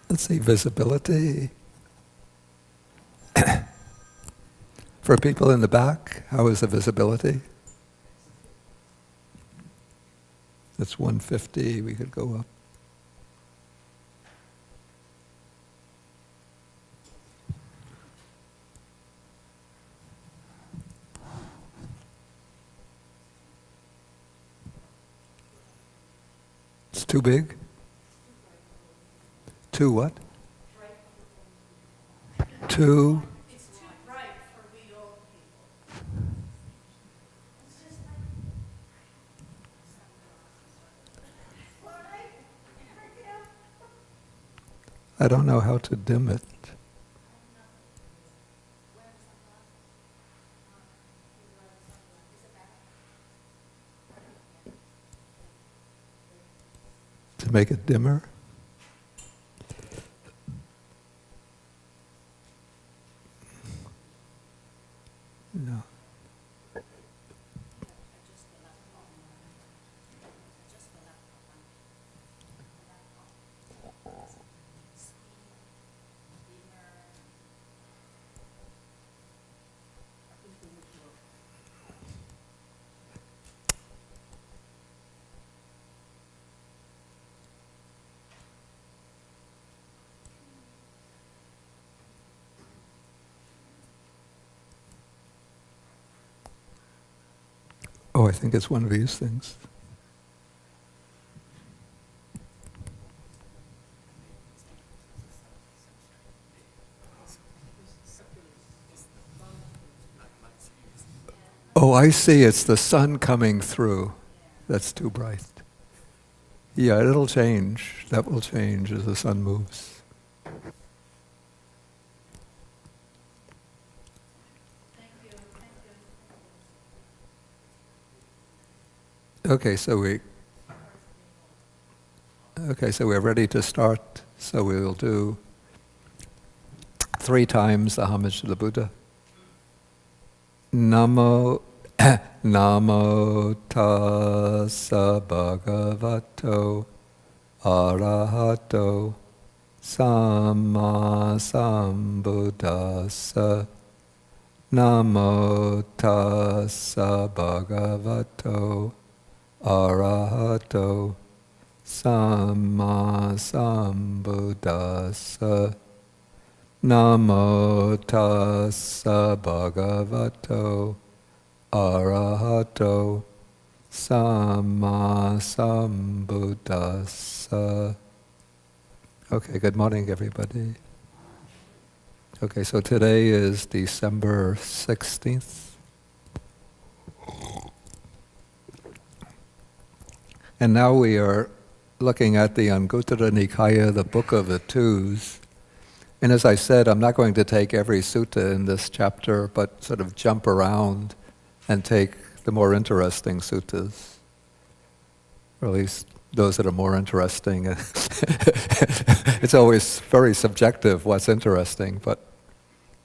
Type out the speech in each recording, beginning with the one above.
let's see, visibility. For people in the back, how is the visibility? That's 150, we could go up. It's too big? Too what? Too? It's too bright for we old people. I don't know how to dim it. To make it dimmer? No. Oh, I think it's one of these things. Oh, I see, it's the sun coming through. That's too bright. Yeah, it'll change. That will change as the sun moves. Okay, so we're ready to start. So we'll do 3 times the homage to the Buddha. Namo Namo tassa bhagavato arahato samma sambuddhassa. Namo tassa bhagavato arahato samma sambuddhassa. Namo tassa bhagavato arahato samma sambuddhassa. Okay, good morning everybody. Okay, so today is December 16th. And now we are looking at the Anguttara Nikaya, the Book of the Twos. And as I said, I'm not going to take every sutta in this chapter, but sort of jump around and take the more interesting suttas. Or at least those that are more interesting. It's always very subjective what's interesting, but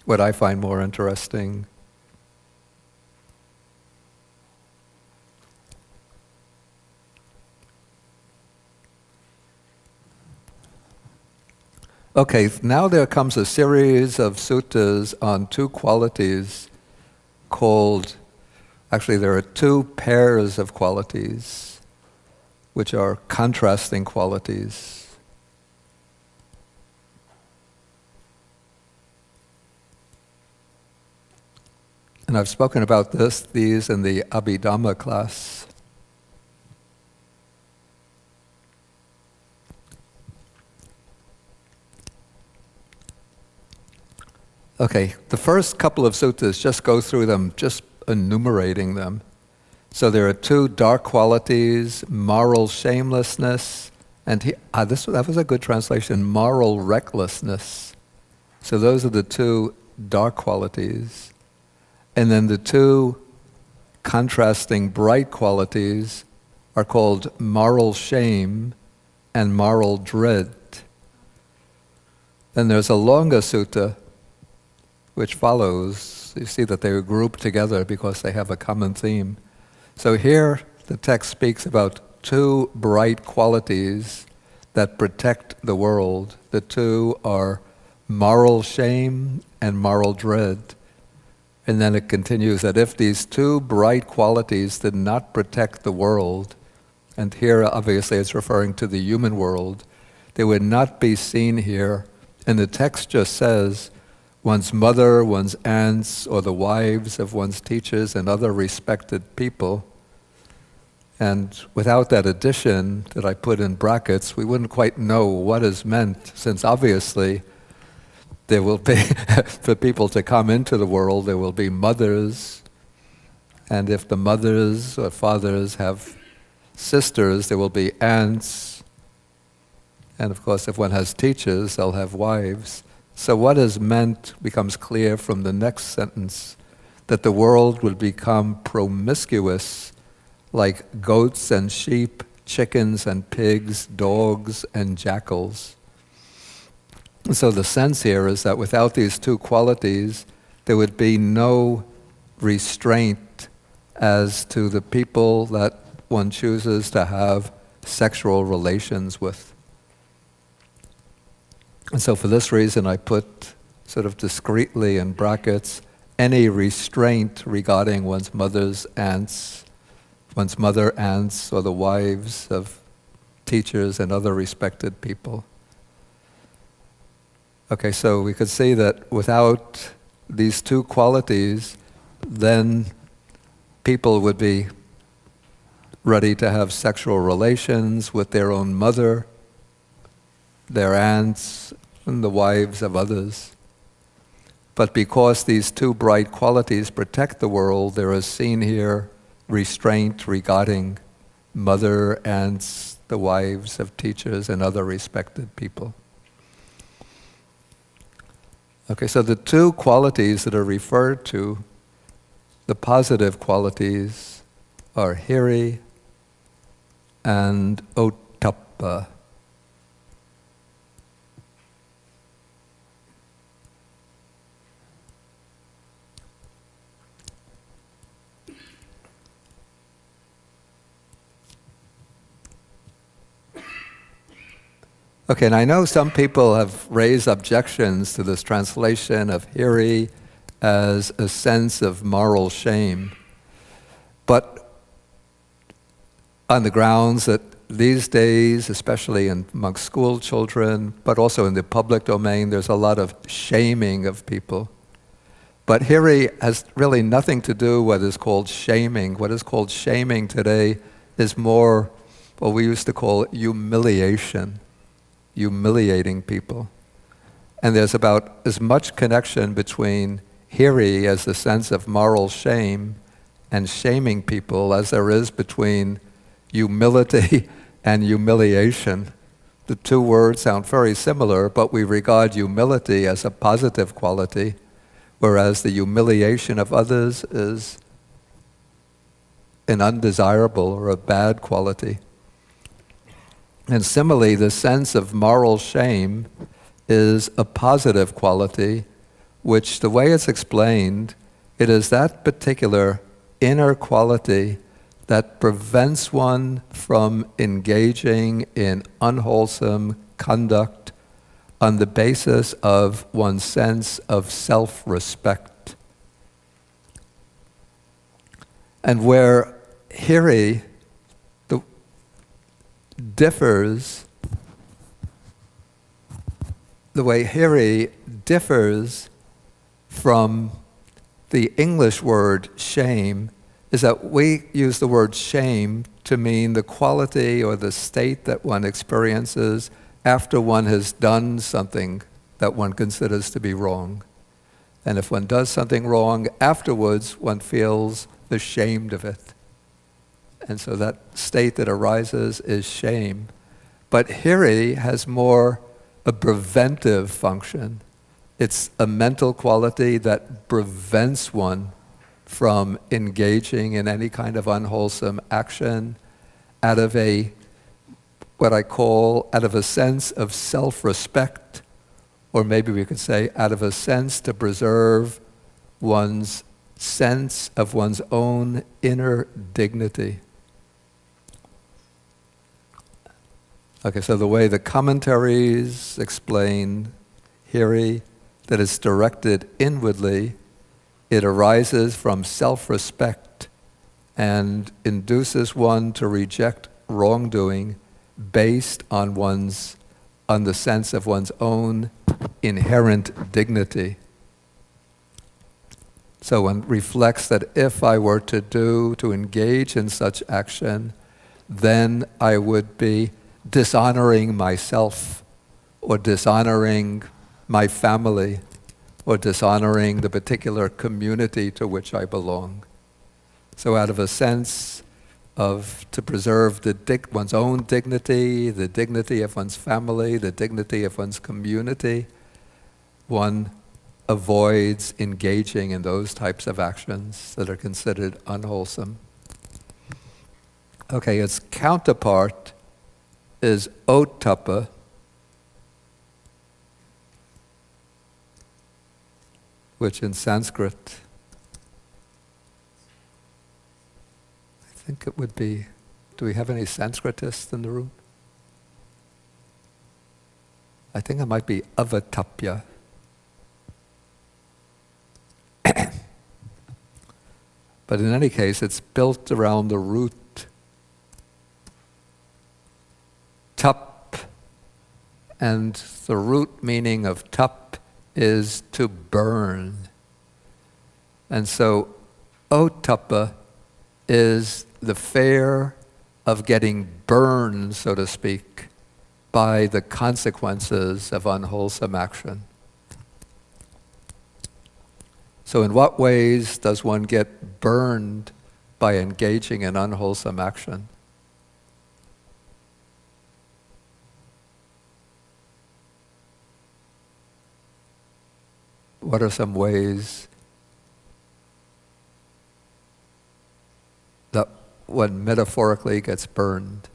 what I find more interesting. Okay, now there comes a series of suttas on 2 qualities called, actually there are 2 pairs of qualities which are contrasting qualities. And I've spoken about these in the Abhidhamma class. Okay, the first couple of suttas, just go through them, just enumerating them. So there are 2 dark qualities, moral shamelessness, and that was a good translation, moral recklessness. So those are the 2 dark qualities. And then the 2 contrasting bright qualities are called moral shame and moral dread. Then there's a longer sutta which follows. You see that they are grouped together because they have a common theme. So here the text speaks about 2 bright qualities that protect the world. The two are moral shame and moral dread. And then it continues that if these two bright qualities did not protect the world, and here obviously it's referring to the human world, they would not be seen here. And the text just says, one's mother, one's aunts, or the wives of one's teachers and other respected people. And without that addition that I put in brackets, we wouldn't quite know what is meant, since obviously there will be, for people to come into the world, there will be mothers, and if the mothers or fathers have sisters, there will be aunts, and of course if one has teachers, they'll have wives. So what is meant becomes clear from the next sentence, that the world will become promiscuous like goats and sheep, chickens and pigs, dogs and jackals. So the sense here is that without these two qualities, there would be no restraint as to the people that one chooses to have sexual relations with. And so for this reason I put sort of discreetly in brackets, any restraint regarding one's mother's aunts, one's mother, aunts, or the wives of teachers and other respected people. Okay, so we could see that without these two qualities, then people would be ready to have sexual relations with their own mother, their aunts, and the wives of others. But because these two bright qualities protect the world, there is seen here restraint regarding mother, aunts, the wives of teachers, and other respected people. Okay, so the two qualities that are referred to, the positive qualities, are hiri and ottappa. Okay, and I know some people have raised objections to this translation of hiri as a sense of moral shame, but on the grounds that these days, especially amongst school children, but also in the public domain, there's a lot of shaming of people. But hiri has really nothing to do with what is called shaming. What is called shaming today is more what we used to call humiliation. Humiliating people. And there's about as much connection between hiri as the sense of moral shame and shaming people as there is between humility and humiliation. The two words sound very similar, but we regard humility as a positive quality, whereas the humiliation of others is an undesirable or a bad quality. And similarly, the sense of moral shame is a positive quality, which the way it's explained, it is that particular inner quality that prevents one from engaging in unwholesome conduct on the basis of one's sense of self-respect. And where hiri differs, the way hiri differs from the English word shame is that we use the word shame to mean the quality or the state that one experiences after one has done something that one considers to be wrong. And if one does something wrong, afterwards one feels ashamed of it. And so that state that arises is shame. But hiri has more a preventive function. It's a mental quality that prevents one from engaging in any kind of unwholesome action out of what I call out of a sense of self-respect, or maybe we could say out of a sense to preserve one's sense of one's own inner dignity. Okay, so the way the commentaries explain hiri, that it's directed inwardly, it arises from self-respect and induces one to reject wrongdoing based on the sense of one's own inherent dignity. So one reflects that if I were to engage in such action, then I would be dishonoring myself, or dishonoring my family, or dishonoring the particular community to which I belong. So out of a sense of to preserve one's own dignity, the dignity of one's family, the dignity of one's community, one avoids engaging in those types of actions that are considered unwholesome. Okay, its counterpart is ottappa, which in Sanskrit, I think it would be, do we have any Sanskritists in the room? I think it might be avatapya. But in any case, it's built around the root tap, and the root meaning of tap is to burn. And so ottappa is the fear of getting burned, so to speak, by the consequences of unwholesome action. So in what ways does one get burned by engaging in unwholesome action? What are some ways that one metaphorically gets burned?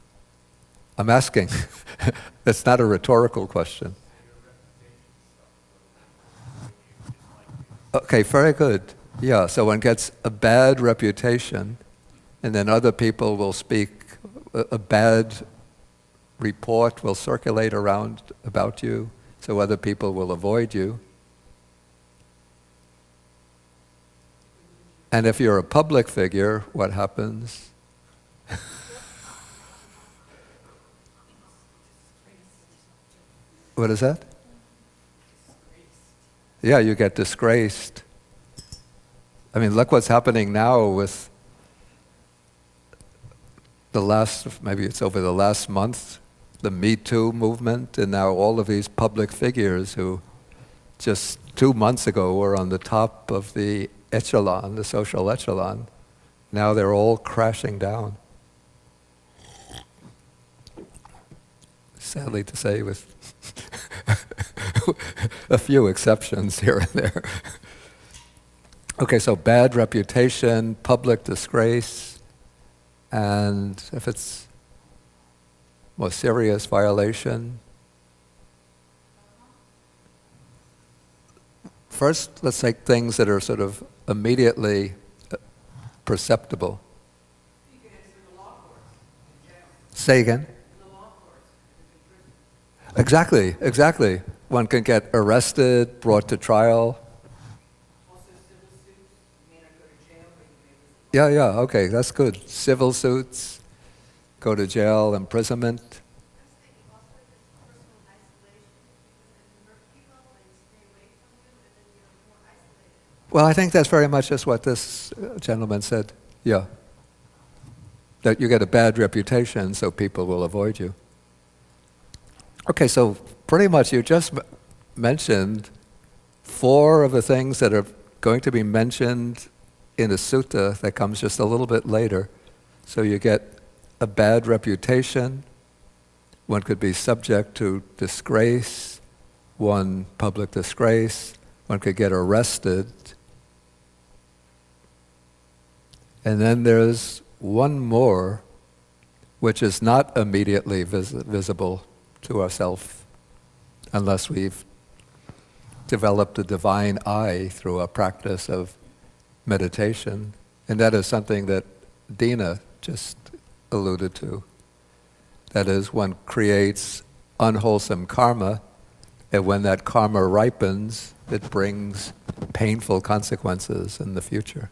I'm asking. It's not a rhetorical question. Okay, very good. Yeah, so one gets a bad reputation, and then other people will speak, a bad report will circulate around about you, so other people will avoid you. And if you're a public figure, what happens? What is that? Yeah, you get disgraced. I mean, look what's happening now with maybe it's over the last month, the Me Too movement, and now all of these public figures who just 2 months ago were on the top of the echelon, the social echelon. Now they're all crashing down. Sadly to say, with a few exceptions here and there. Okay, so bad reputation, public disgrace, and if it's more serious violation. First, let's take things that are sort of immediately perceptible. You can answer the law courts in jail. Say again? The law courts in prison. Exactly. One can get arrested, brought to trial. Also civil suits. You may not go to jail, but you may lose. Yeah, okay, that's good. Civil suits, go to jail, imprisonment. I was thinking also just personal isolation, because if you hurt people, they stay away from you, and then you're more isolated. Well, I think that's very much just what this gentleman said. Yeah. That you get a bad reputation, so people will avoid you. Okay, so pretty much you just mentioned 4 of the things that are going to be mentioned in a sutta that comes just a little bit later. So you get a bad reputation, one could be subject to disgrace, one public disgrace, one could get arrested. And then there's one more, which is not immediately visible to ourselves, unless we've developed a divine eye through a practice of meditation. And that is something that Dina just alluded to. That is, one creates unwholesome karma, and when that karma ripens, it brings painful consequences in the future.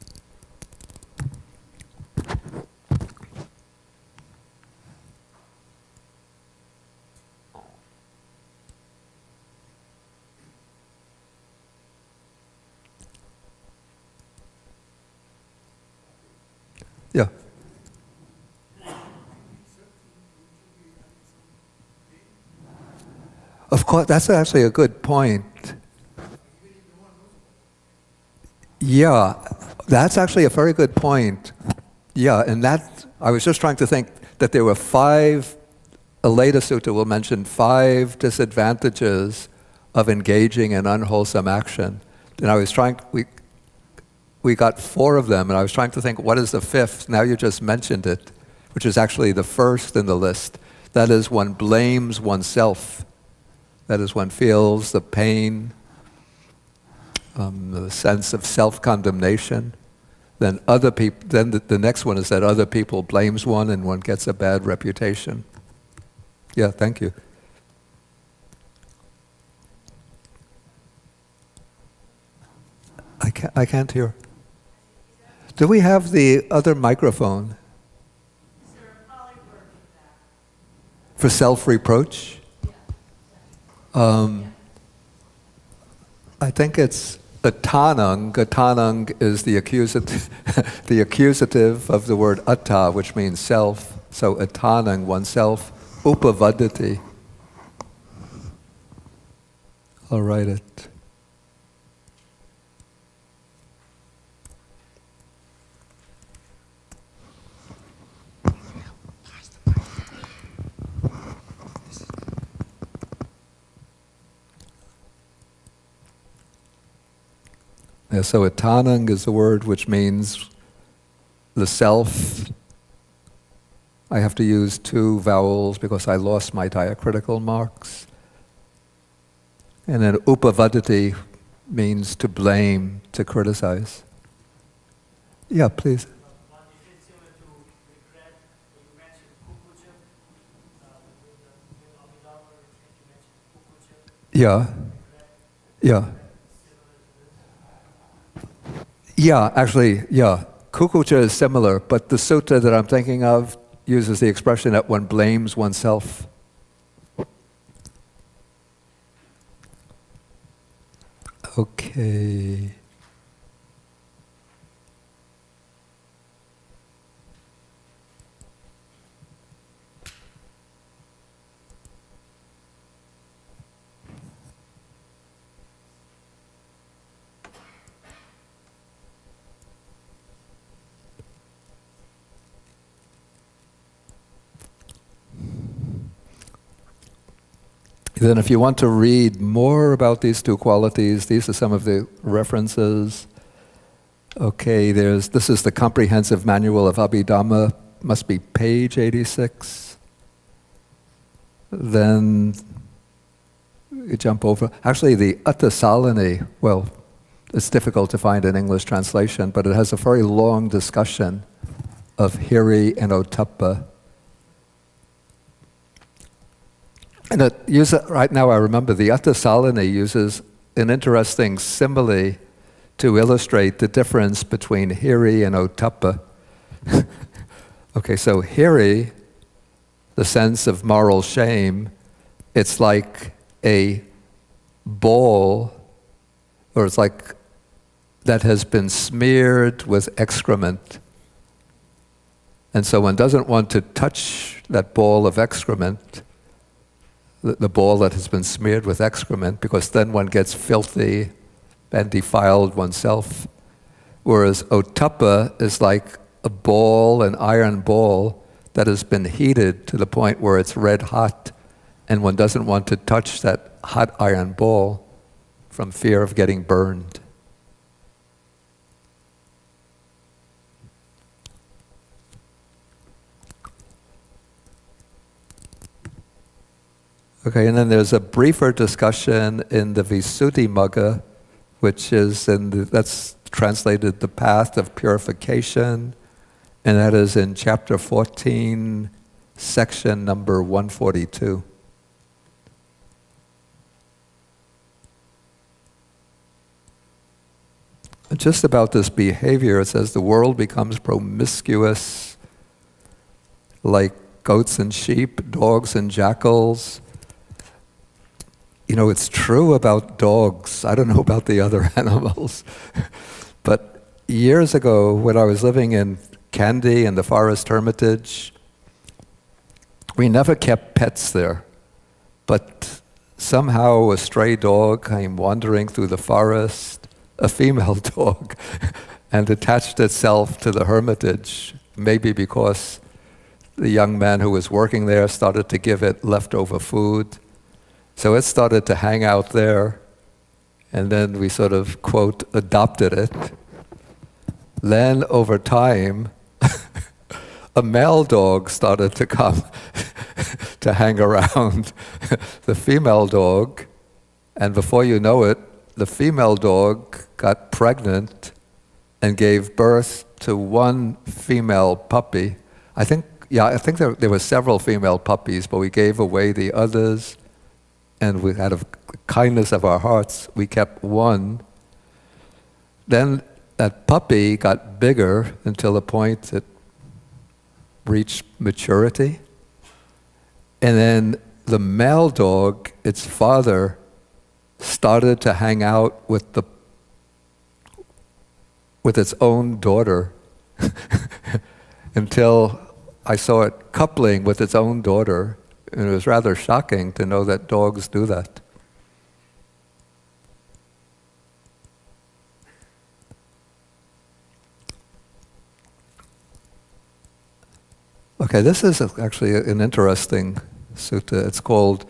Yeah. Of course, that's actually a good point. Yeah, that's actually a very good point. Yeah, and that, I was just trying to think that there were a later sutta will mention 5 disadvantages of engaging in unwholesome action. And I was we got 4 of them, and I was trying to think, what is the 5th? Now you just mentioned it, which is actually the first in the list. That is, one blames oneself. That is, one feels the pain, the sense of self-condemnation. Then the next one is that other people blames one and one gets a bad reputation. Yeah, thank you. I can't hear. Do we have the other microphone? For self-reproach? I think it's atanang. Atanang is the accusative, the accusative of the word atta, which means self. So atanang, oneself. Upavadati. I'll write it. Yeah, so atanang is the word which means the self. I have to use 2 vowels because I lost my diacritical marks. And then upavadati means to blame, to criticize. Yeah, please. Yeah. Yeah. Yeah, actually, yeah. Kukucha is similar, but the sutta that I'm thinking of uses the expression that one blames oneself. Okay. Then if you want to read more about these 2 qualities, these are some of the references. Okay, this is the Comprehensive Manual of Abhidhamma, must be page 86. Then you jump over. Actually, the Attasalani, well, it's difficult to find an English translation, but it has a very long discussion of hiri and ottappa. And right now I remember the Attasalani uses an interesting simile to illustrate the difference between hiri and ottappa. Okay, so hiri, the sense of moral shame, it's like a ball, or it's like that has been smeared with excrement. And so one doesn't want to touch that ball of excrement, the ball that has been smeared with excrement, because then one gets filthy and defiled oneself. Whereas ottappa is like a ball, an iron ball, that has been heated to the point where it's red hot, and one doesn't want to touch that hot iron ball from fear of getting burned. Okay, and then there's a briefer discussion in the Visuddhimagga, which is that's translated the path of purification, and that is in chapter 14, section number 142. Just about this behavior, it says the world becomes promiscuous like goats and sheep, dogs and jackals. You know, it's true about dogs. I don't know about the other animals. But years ago, when I was living in Kandy in the Forest Hermitage, we never kept pets there. But somehow a stray dog came wandering through the forest, a female dog, and attached itself to the hermitage, maybe because the young man who was working there started to give it leftover food. So it started to hang out there, and then we sort of, quote, adopted it. Then over time, a male dog started to come to hang around the female dog, and before you know it, the female dog got pregnant and gave birth to one female puppy. I think there were several female puppies, but we gave away the others, and we, out of kindness of our hearts, we kept one. Then that puppy got bigger until the point it reached maturity. And then the male dog, its father, started to hang out with its own daughter until I saw it coupling with its own daughter, and it was rather shocking to know that dogs do that. Okay, this is actually an interesting sutta. It's called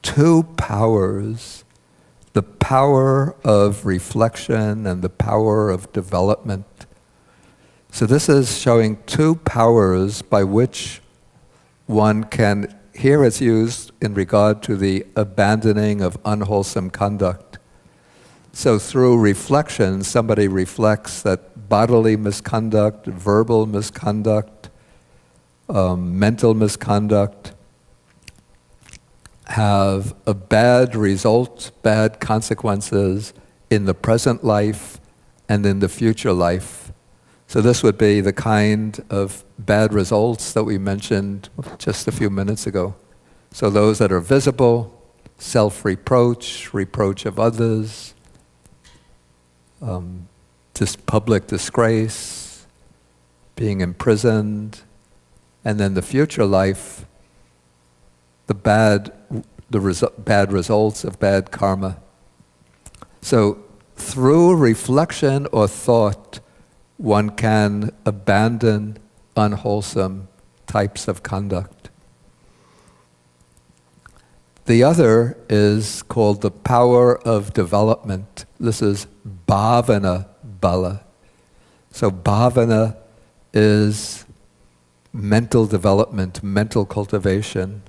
Two Powers: the power of reflection and the power of development. So this is showing two powers by which one can, here it's used in regard to the abandoning of unwholesome conduct. So through reflection, somebody reflects that bodily misconduct, verbal misconduct, mental misconduct have a bad result, bad consequences in the present life and in the future life. So this would be the kind of bad results that we mentioned just a few minutes ago. So those that are visible, self-reproach, reproach of others, public disgrace, being imprisoned, and then the future life, the bad results of bad karma. So through reflection or thought, one can abandon unwholesome types of conduct. The other is called the power of development. This is bhavana bala. So bhavana is mental development, mental cultivation.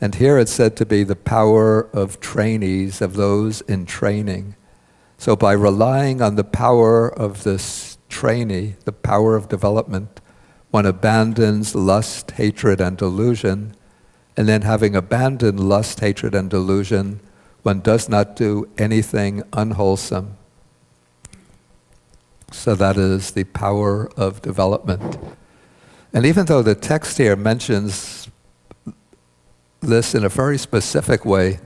And here it's said to be the power of trainees, of those in training. So by relying on the power of this trainee, the power of development, one abandons lust, hatred, and delusion. And then having abandoned lust, hatred, and delusion, one does not do anything unwholesome. So that is the power of development. And even though the text here mentions this in a very specific way,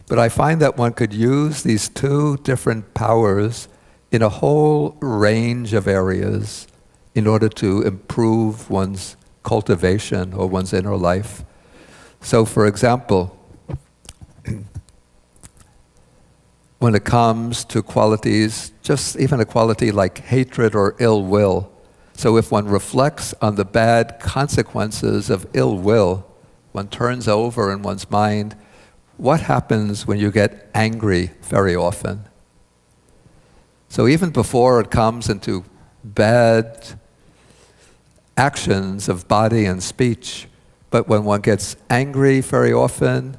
but I find that one could use these two different powers in a whole range of areas in order to improve one's cultivation or one's inner life. So for example, when it comes to qualities, just even a quality like hatred or ill will, so if one reflects on the bad consequences of ill will, one turns over in one's mind, what happens when you get angry very often? So even before it comes into bad actions of body and speech, but when one gets angry very often,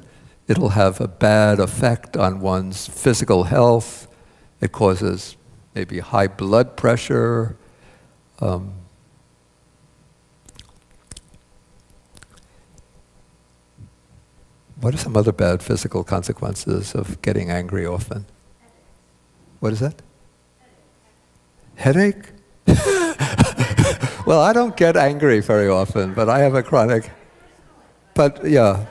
it'll have a bad effect on one's physical health. It causes maybe high blood pressure. What are some other bad physical consequences of getting angry often? What is that? Headache? Well, I don't get angry very often, but I have a chronic. But yeah.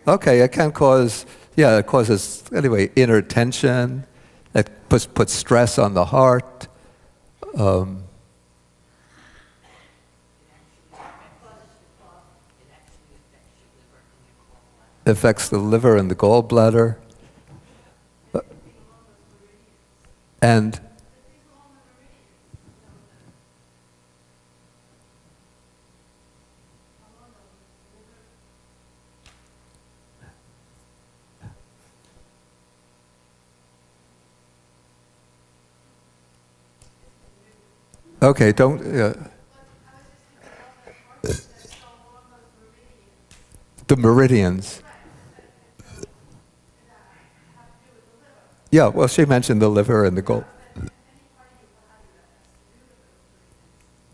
Okay, it can cause, it causes, anyway, inner tension. It puts stress on the heart. Affects the liver and the gallbladder. And okay, don't. The meridians. Yeah, well, she mentioned the liver and the gall.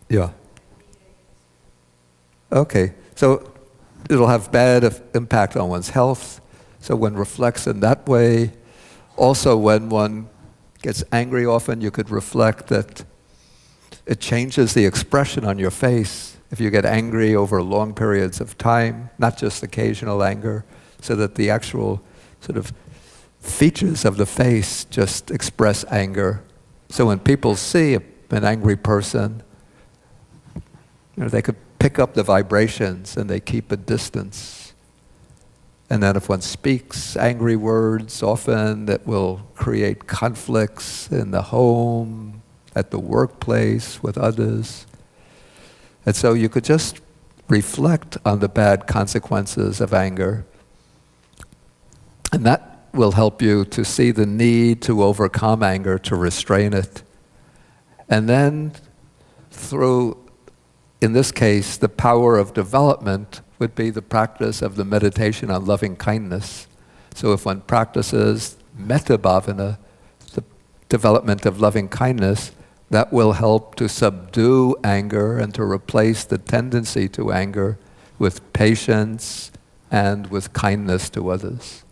Yeah. Okay, so it'll have bad impact on one's health. So one reflects in that way. Also, when one gets angry often, you could reflect that it changes the expression on your face. If you get angry over long periods of time, not just occasional anger, so that the actual sort of features of the face just express anger. So when people see an angry person, they could pick up the vibrations and they keep a distance. And then if one speaks angry words, often that will create conflicts in the home, at the workplace, with others. And so you could just reflect on the bad consequences of anger. And that will help you to see the need to overcome anger, to restrain it. And then through, in this case, the power of development would be the practice of the meditation on loving kindness. So if one practices metta bhavana, the development of loving kindness, that will help to subdue anger and to replace the tendency to anger with patience and with kindness to others.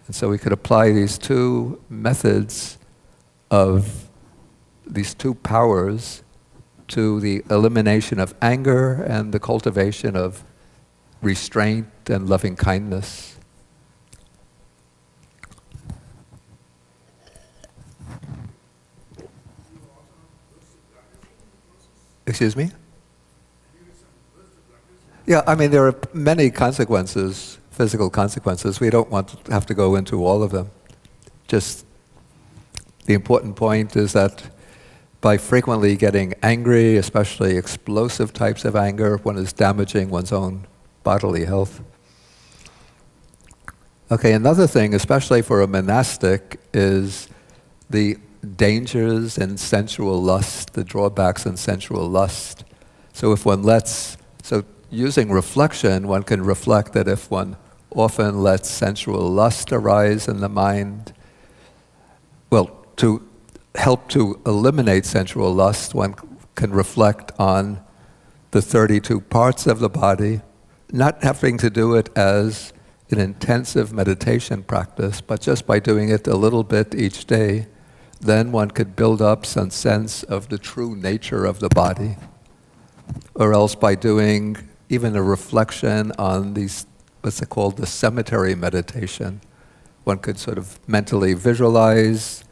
And so we could apply these two methods of these two powers to the elimination of anger and the cultivation of restraint and loving kindness. Excuse me? Yeah, I mean, there are many consequences, physical consequences. We don't want to have to go into all of them. Just the important point is that by frequently getting angry, especially explosive types of anger, one is damaging one's own bodily health. Okay, another thing, especially for a monastic, is the dangers in sensual lust, the drawbacks in sensual lust. So if one using reflection, one can reflect that if one often lets sensual lust arise in the mind, well, to help to eliminate sensual lust, one can reflect on the 32 parts of the body, not having to do it as an intensive meditation practice, but just by doing it a little bit each day, then one could build up some sense of the true nature of the body. Or else by doing even a reflection on these, what's it called, the cemetery meditation. One could sort of mentally visualize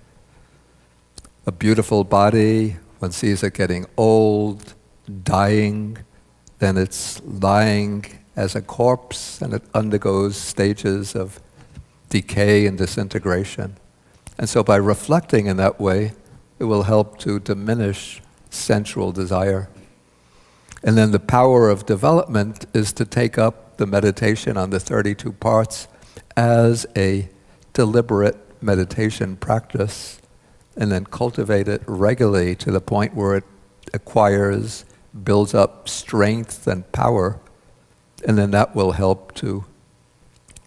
a beautiful body. One sees it getting old, dying, then it's lying as a corpse and it undergoes stages of decay and disintegration. And so by reflecting in that way, it will help to diminish sensual desire. And then the power of development is to take up the meditation on the 32 parts as a deliberate meditation practice and then cultivate it regularly to the point where it acquires, builds up strength and power, and then that will help to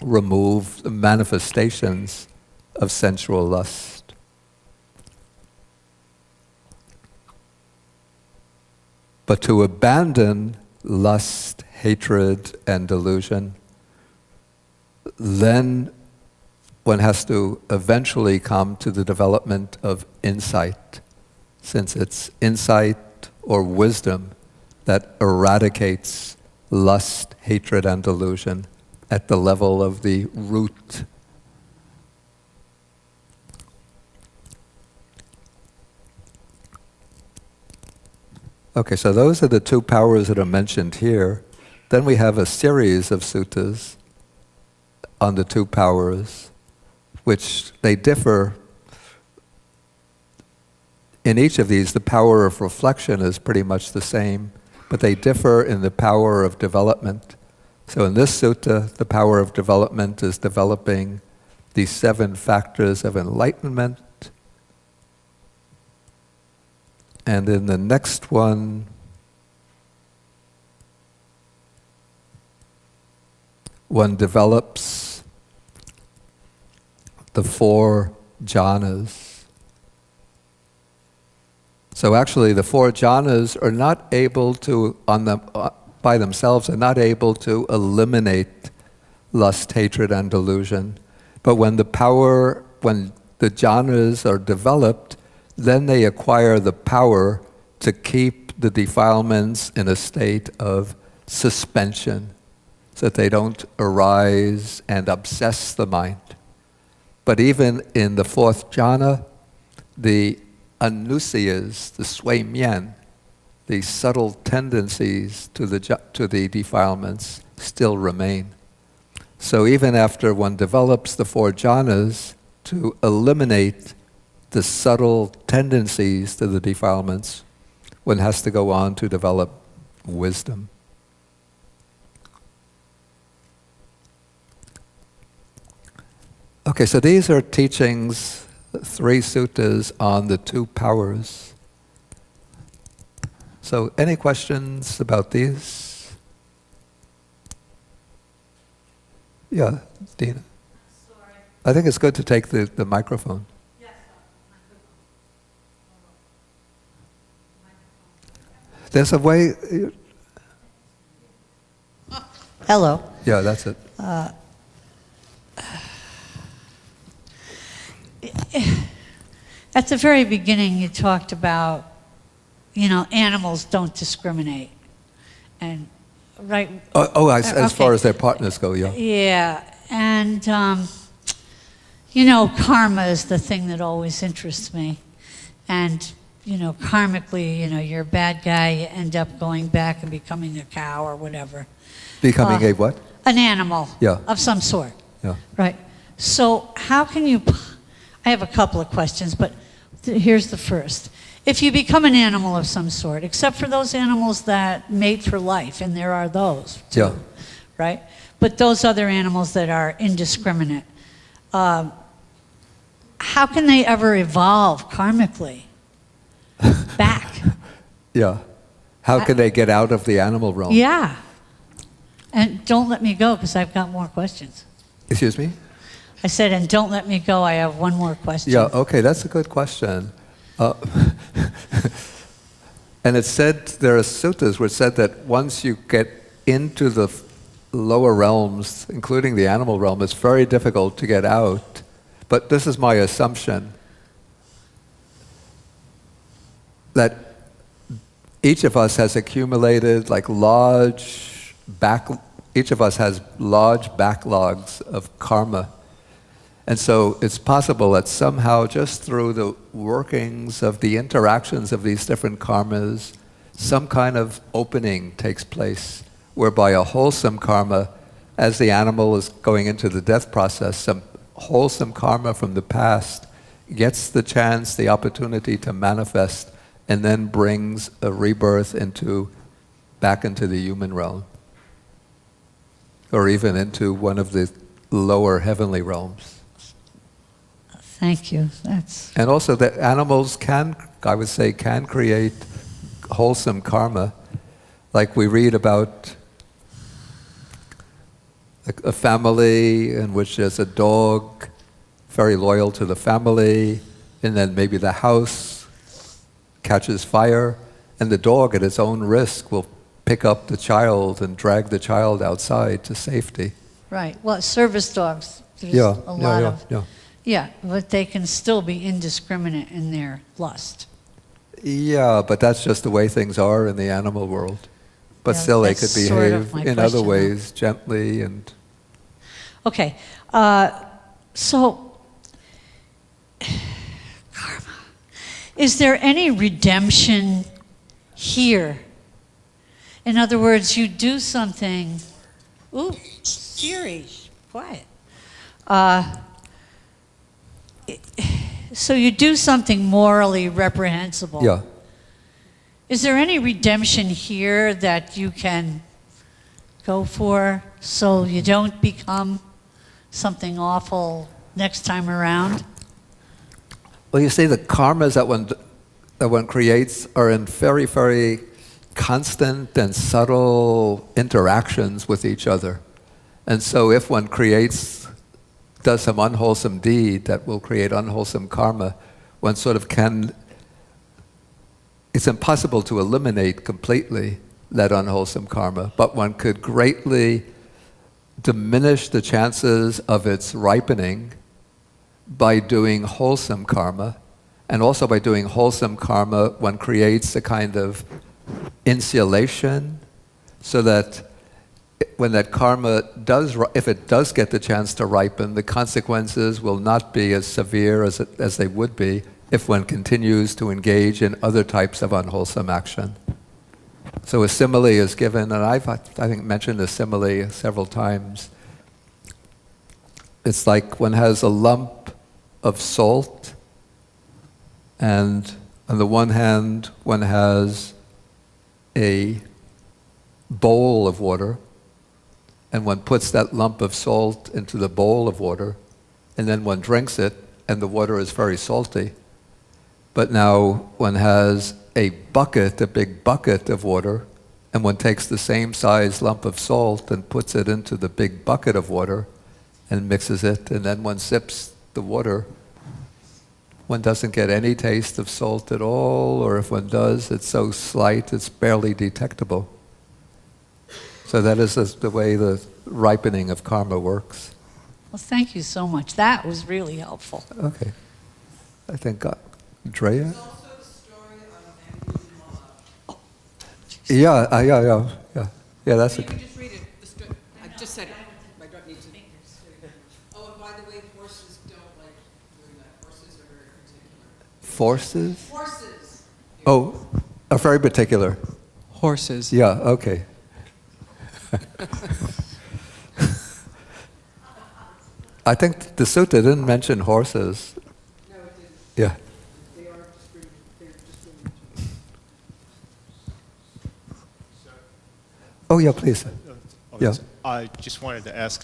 remove the manifestations of sensual lust. But to abandon lust, hatred, and delusion, then one has to eventually come to the development of insight, since it's insight or wisdom that eradicates lust, hatred, and delusion at the level of the root. Okay, so those are the two powers that are mentioned here. Then we have a series of suttas on the two powers, which they differ. In each of these, the power of reflection is pretty much the same, but they differ in the power of development. So in this sutta, the power of development is developing the 7 factors of enlightenment. And in the next one, one develops the 4 jhanas. So actually the 4 jhanas are not able to, by themselves, are not able to eliminate lust, hatred, and delusion. But when the jhanas are developed, then they acquire the power to keep the defilements in a state of suspension, so that they don't arise and obsess the mind. But even in the 4th jhana, the anusayas, the sui mian, the subtle tendencies to the defilements still remain. So even after one develops the 4 jhanas, to eliminate the subtle tendencies to the defilements, one has to go on to develop wisdom. Okay, so these are teachings, 3 suttas on the 2 powers. So any questions about these? Yeah, Dina. Sorry. I think it's good to take the microphone. Yes, There's a way. Hello. Yeah, that's it. At the very beginning, you talked about, animals don't discriminate. And, right? As far as their partners go, yeah. Yeah. And, karma is the thing that always interests me. And, karmically, you're a bad guy, you end up going back and becoming a cow or whatever. Becoming a what? An animal. Yeah. Of some sort. Yeah. Right. So how can you, I have a couple of questions, but here's the first. If you become an animal of some sort, except for those animals that mate for life, and there are those too, Yeah. right? But those other animals that are indiscriminate, how can they ever evolve karmically back? Yeah. How can they get out of the animal realm? Yeah. And don't let me go, because I've got more questions. Excuse me? I said, and don't let me go, I have one more question. Yeah, okay, that's a good question. And it said, there are suttas where it said that once you get into the lower realms, including the animal realm, it's very difficult to get out. But this is my assumption, that each of us has accumulated each of us has large backlogs of karma. And so it's possible that somehow, just through the workings of the interactions of these different karmas, some kind of opening takes place, whereby a wholesome karma, as the animal is going into the death process, some wholesome karma from the past gets the chance, the opportunity to manifest, and then brings a rebirth back into the human realm, or even into one of the lower heavenly realms. Thank you. And also that animals can create wholesome karma. Like we read about a family in which there's a dog very loyal to the family, and then maybe the house catches fire, and the dog at its own risk will pick up the child and drag the child outside to safety. Right. Well, service dogs, there's Yeah, a lot yeah, of... yeah. Yeah, but they can still be indiscriminate in their lust. Yeah, but that's just the way things are in the animal world. But Yeah, still, they that's could sort of behave my in other question, though. ways, gently and... Okay. So, karma. Is there any redemption here? In other words, you do something. Ooh, Siri, quiet. So you do something morally reprehensible. Yeah. Is there any redemption here that you can go for so you don't become something awful next time around? Well, you see, the karmas that one creates are in very, very constant and subtle interactions with each other. And so if one does some unwholesome deed that will create unwholesome karma, one sort of it's impossible to eliminate completely that unwholesome karma, but one could greatly diminish the chances of its ripening by doing wholesome karma. And also by doing wholesome karma, one creates a kind of insulation so that when that karma if it does get the chance to ripen, the consequences will not be as severe as they would be if one continues to engage in other types of unwholesome action. So a simile is given, and I think mentioned a simile several times. It's like one has a lump of salt, and on the one hand, one has a bowl of water, and one puts that lump of salt into the bowl of water, and then one drinks it, and the water is very salty. But now one has a big bucket of water, and one takes the same size lump of salt and puts it into the big bucket of water and mixes it, and then one sips the water. One doesn't get any taste of salt at all, or if one does, it's so slight it's barely detectable. So that is the way the ripening of karma works. Well, thank you so much. That was really helpful. Okay. I think Drea? There's also the story of Anguttara. Yeah, that's You it. can just read it. I just said it. I don't need to. Oh, and by the way, horses don't like doing that. Horses are very particular. Forces? Horses. Oh, are very particular. Horses. Yeah, okay. I think the sutta didn't mention horses. No, it didn't. Yeah. They are discriminated. Oh, yeah, please. Yeah. I just wanted to ask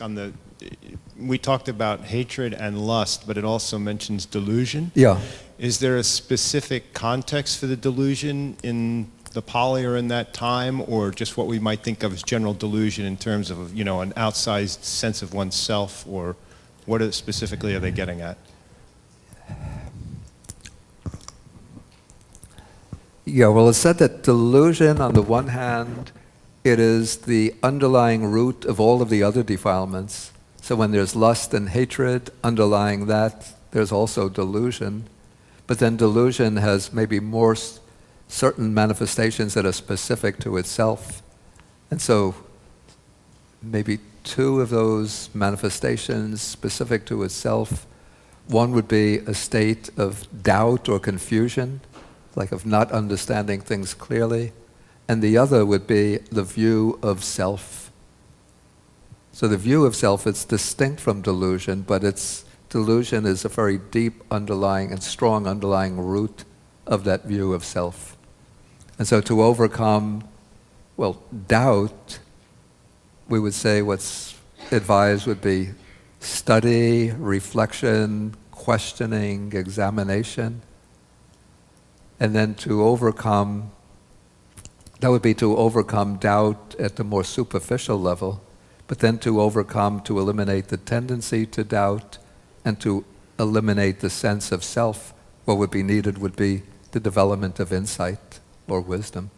we talked about hatred and lust, but it also mentions delusion. Yeah. Is there a specific context for the delusion in the Pali or in that time, or just what we might think of as general delusion in terms of, an outsized sense of oneself, or specifically are they getting at? Yeah, well, it's said that delusion, on the one hand, it is the underlying root of all of the other defilements. So when there's lust and hatred underlying that, there's also delusion. But then delusion has maybe more certain manifestations that are specific to itself. And so maybe two of those manifestations specific to itself. One would be a state of doubt or confusion, like of not understanding things clearly. And the other would be the view of self. So the view of self, it's distinct from delusion, but delusion is a very deep underlying and strong underlying root of that view of self. And so to overcome, doubt, we would say what's advised would be study, reflection, questioning, examination. And then that would be to overcome doubt at the more superficial level, but then to eliminate the tendency to doubt and to eliminate the sense of self. What would be needed would be the development of insight or wisdom.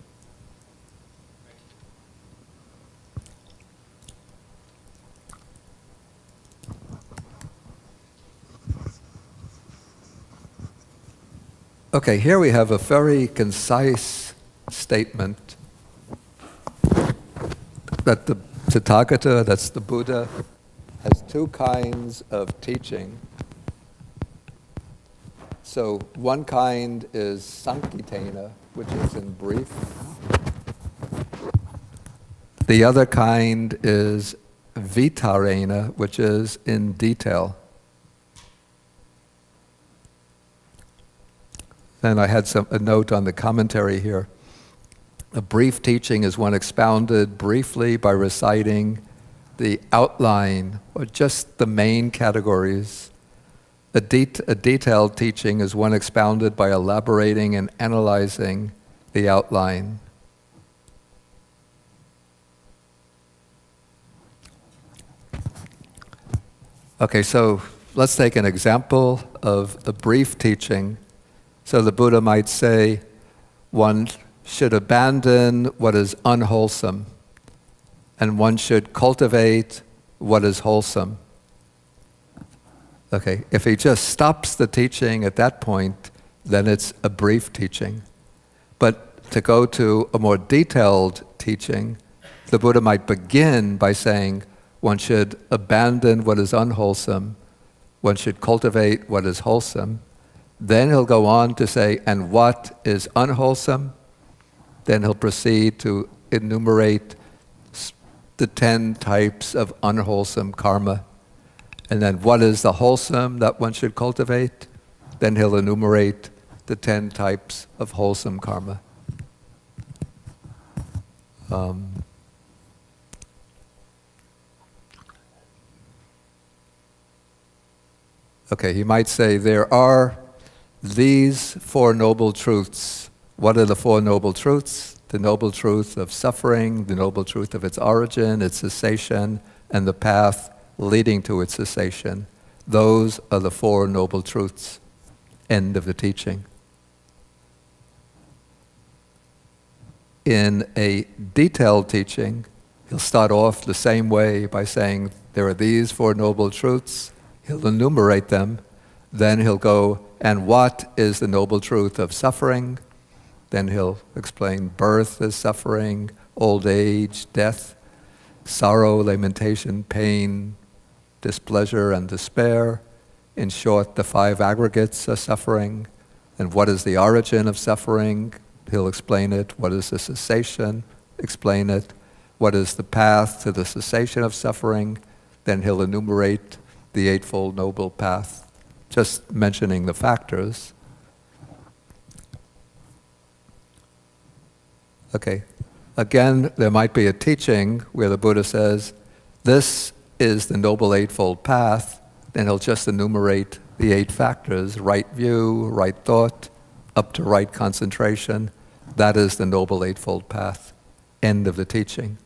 Okay, here we have a very concise statement that the Tathagata, that's the Buddha, has two kinds of teaching. So one kind is Sankitena, which is in brief. The other kind is Vitarena, which is in detail. And I had a note on the commentary here. A brief teaching is one expounded briefly by reciting the outline or just the main categories. A detailed teaching is one expounded by elaborating and analyzing the outline. Okay, so let's take an example of a brief teaching. So the Buddha might say, one should abandon what is unwholesome, and one should cultivate what is wholesome. Okay, if he just stops the teaching at that point, then it's a brief teaching. But to go to a more detailed teaching, the Buddha might begin by saying, one should abandon what is unwholesome, one should cultivate what is wholesome. Then he'll go on to say, and what is unwholesome? Then he'll proceed to enumerate the 10 types of unwholesome karma. And then what is the wholesome that one should cultivate? Then he'll enumerate the 10 types of wholesome karma. Okay, he might say there are these 4 noble truths. What are the 4 noble truths? The noble truth of suffering, the noble truth of its origin, its cessation, and the path leading to its cessation. Those are the 4 noble truths. End of the teaching. In a detailed teaching, he'll start off the same way by saying, there are these 4 noble truths. He'll enumerate them. Then he'll go, and what is the noble truth of suffering? Then he'll explain birth is suffering, old age, death, sorrow, lamentation, pain, displeasure, and despair. In short, the 5 aggregates of suffering. And what is the origin of suffering? He'll explain it. What is the cessation? Explain it. What is the path to the cessation of suffering? Then he'll enumerate the Eightfold Noble Path, just mentioning the factors. Okay. Again, there might be a teaching where the Buddha says, this is the Noble Eightfold Path. Then he'll just enumerate the 8 factors, right view, right thought, up to right concentration. That is the Noble Eightfold Path. End of the teaching.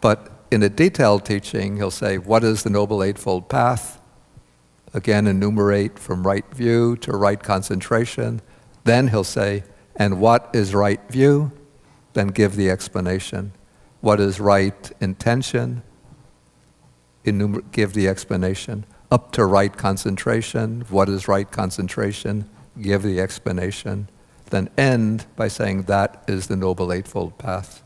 But in a detailed teaching, he'll say, what is the Noble Eightfold Path? Again, enumerate from right view to right concentration. Then he'll say, and what is right view? Then give the explanation. What is right intention? Give the explanation. Up to right concentration. What is right concentration? Give the explanation. Then end by saying that is the Noble Eightfold Path.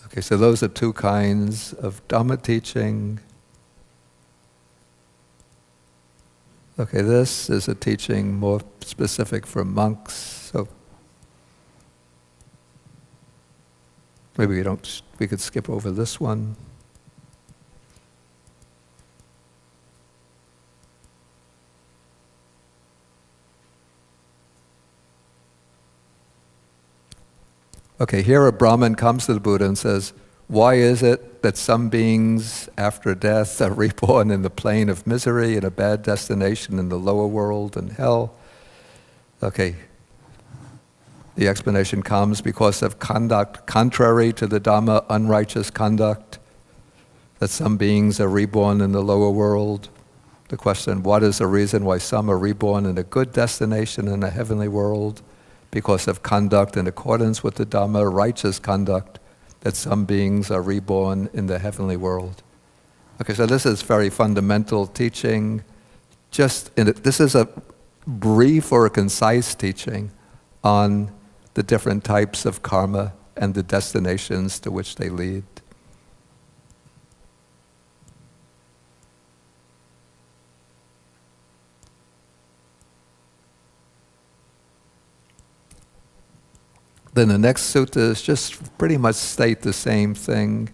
Okay, so those are 2 kinds of Dhamma teaching. Okay, this is a teaching more specific for monks, so maybe we could skip over this one. Okay, here a Brahmin comes to the Buddha and says, why is it that some beings after death are reborn in the plane of misery, in a bad destination in the lower world and hell? Okay, the explanation comes because of conduct contrary to the Dhamma, unrighteous conduct, that some beings are reborn in the lower world. The question, what is the reason why some are reborn in a good destination in a heavenly world? Because of conduct in accordance with the Dhamma, righteous conduct, that some beings are reborn in the heavenly world. Okay, so this is very fundamental teaching. This is a brief or a concise teaching on the different types of karma and the destinations to which they lead. Then the next suttas just pretty much state the same thing,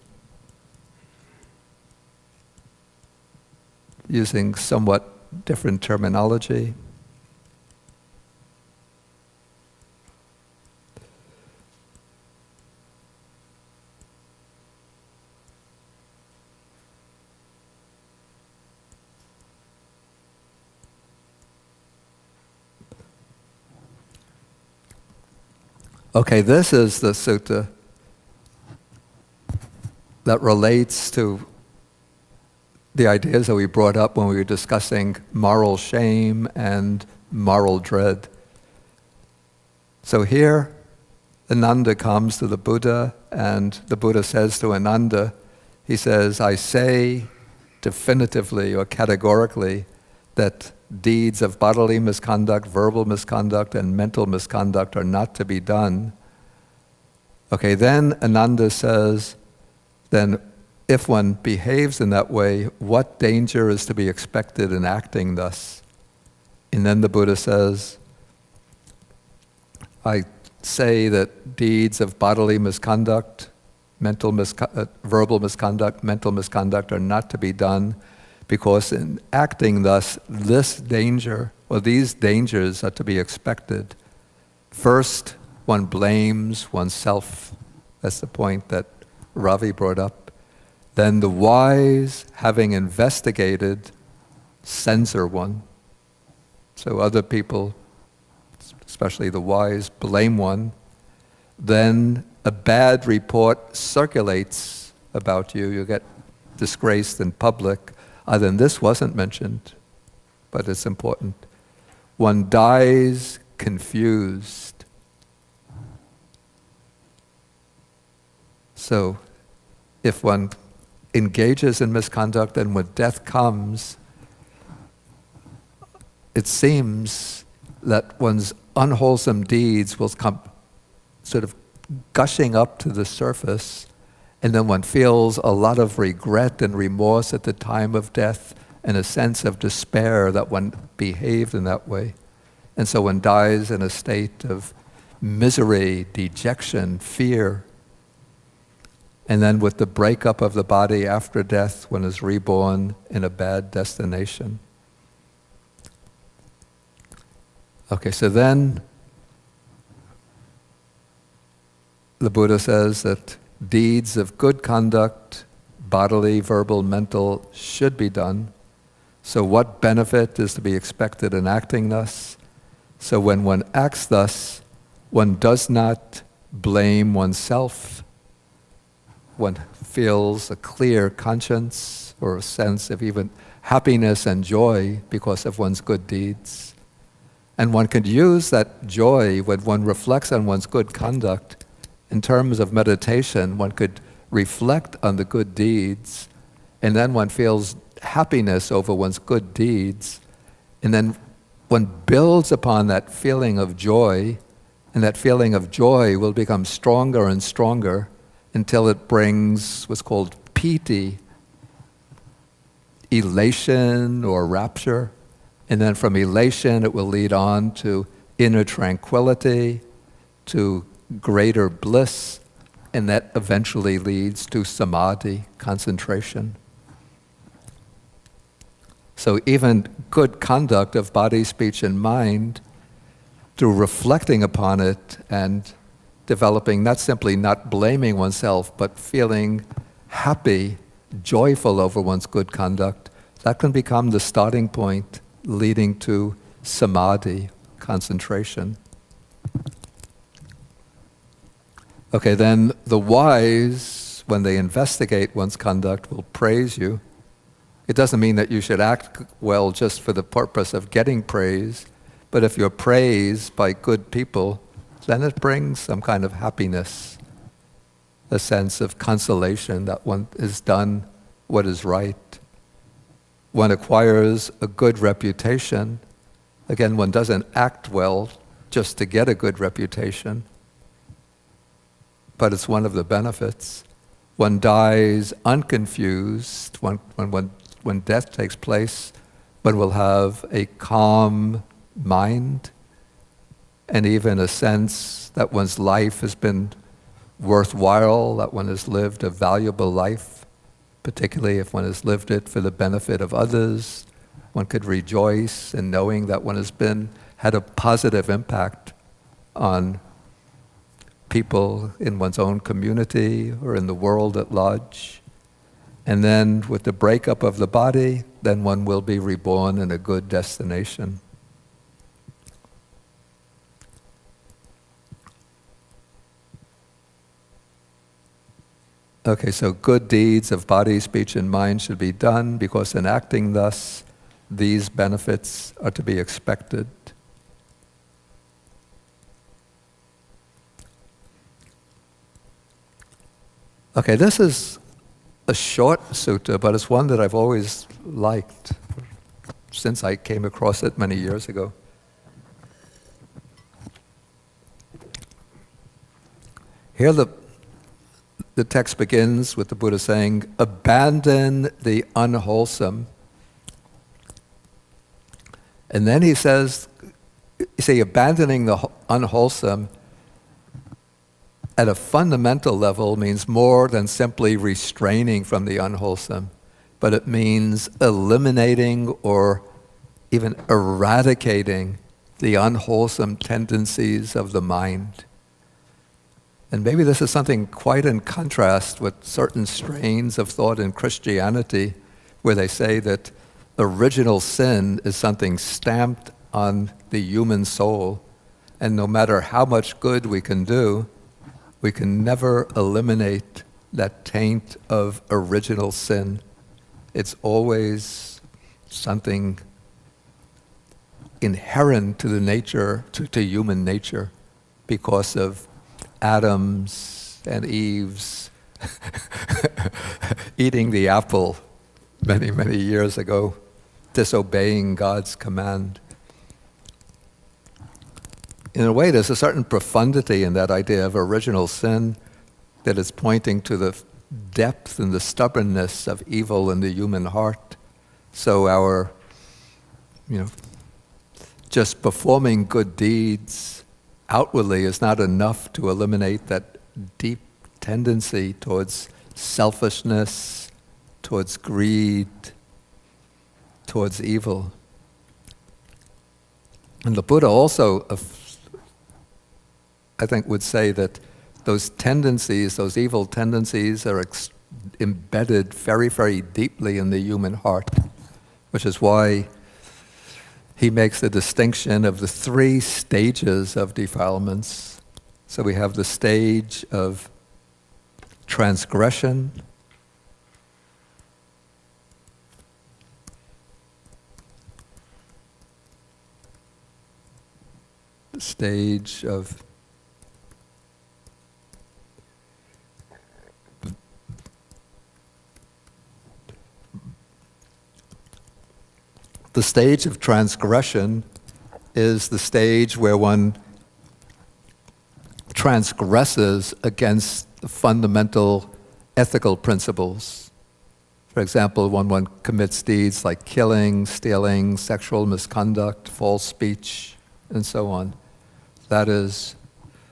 using somewhat different terminology. Okay, this is the sutta that relates to the ideas that we brought up when we were discussing moral shame and moral dread. So here, Ananda comes to the Buddha, and the Buddha says to Ananda, he says, I say definitively or categorically that deeds of bodily misconduct, verbal misconduct, and mental misconduct are not to be done. Okay, then Ananda says, then if one behaves in that way, what danger is to be expected in acting thus? And then the Buddha says, I say that deeds of bodily misconduct, verbal misconduct, mental misconduct are not to be done, because in acting thus, this danger, or these dangers are to be expected. First, one blames oneself. That's the point that Ravi brought up. Then the wise, having investigated, censor one. So other people, especially the wise, blame one. Then a bad report circulates about you. You get disgraced in public. Then this wasn't mentioned, but it's important. One dies confused. So if one engages in misconduct, and when death comes, it seems that one's unwholesome deeds will come sort of gushing up to the surface, and then one feels a lot of regret and remorse at the time of death, and a sense of despair that one behaved in that way. And so one dies in a state of misery, dejection, fear. And then with the breakup of the body after death, one is reborn in a bad destination. Okay, so then the Buddha says that deeds of good conduct, bodily, verbal, mental, should be done. So what benefit is to be expected in acting thus? So when one acts thus, one does not blame oneself. One feels a clear conscience or a sense of even happiness and joy because of one's good deeds. And one could use that joy when one reflects on one's good conduct. In terms of meditation, one could reflect on the good deeds, and then one feels happiness over one's good deeds, and then one builds upon that feeling of joy, and that feeling of joy will become stronger and stronger until it brings what's called piti, elation or rapture. And then from elation it will lead on to inner tranquility, to greater bliss, and that eventually leads to samadhi, concentration. So even good conduct of body, speech, and mind, through reflecting upon it and developing not simply not blaming oneself, but feeling happy, joyful over one's good conduct, that can become the starting point leading to samadhi, concentration. Okay, then the wise, when they investigate one's conduct, will praise you. It doesn't mean that you should act well just for the purpose of getting praise, but if you're praised by good people, then it brings some kind of happiness, a sense of consolation that one has done what is right. One acquires a good reputation. Again, one doesn't act well just to get a good reputation, but it's one of the benefits. One dies unconfused. When death takes place, one will have a calm mind and even a sense that one's life has been worthwhile, that one has lived a valuable life, particularly if one has lived it for the benefit of others. One could rejoice in knowing that one has had a positive impact on people in one's own community or in the world at large. And then with the breakup of the body, then one will be reborn in a good destination. Okay, so good deeds of body, speech, and mind should be done, because in acting thus, these benefits are to be expected. Okay, this is a short sutta, but it's one that I've always liked since I came across it many years ago. Here the text begins with the Buddha saying, abandon the unwholesome. And then he says, you see, abandoning the unwholesome at a fundamental level means more than simply restraining from the unwholesome, but it means eliminating or even eradicating the unwholesome tendencies of the mind. And maybe this is something quite in contrast with certain strains of thought in Christianity, where they say that original sin is something stamped on the human soul, and no matter how much good we can do, we can never eliminate that taint of original sin. It's always something inherent to the nature, to human nature, because of Adam's and Eve's eating the apple many, many years ago, disobeying God's command. In a way, there's a certain profundity in that idea of original sin that is pointing to the depth and the stubbornness of evil in the human heart. So our, just performing good deeds outwardly is not enough to eliminate that deep tendency towards selfishness, towards greed, towards evil. And the Buddha also, I think, would say that those tendencies, those evil tendencies, are embedded very, very deeply in the human heart, which is why he makes the distinction of the 3 stages of defilements. So we have the stage of transgression, the stage of transgression is the stage where one transgresses against the fundamental ethical principles. For example, when one commits deeds like killing, stealing, sexual misconduct, false speech, and so on. That is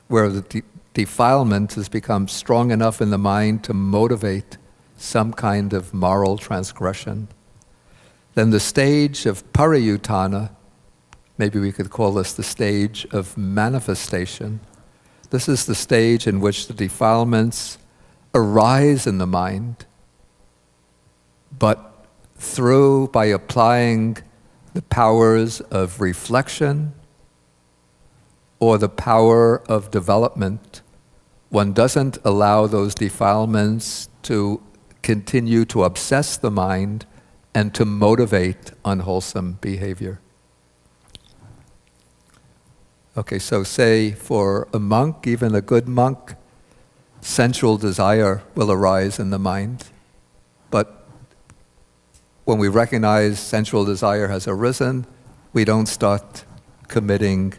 where the defilement has become strong enough in the mind to motivate some kind of moral transgression. Then the stage of pariyutthana, maybe we could call this the stage of manifestation. This is the stage in which the defilements arise in the mind, but by applying the powers of reflection or the power of development, one doesn't allow those defilements to continue to obsess the mind and to motivate unwholesome behavior. Okay, so say for a monk, even a good monk, sensual desire will arise in the mind, but when we recognize sensual desire has arisen, we don't start committing,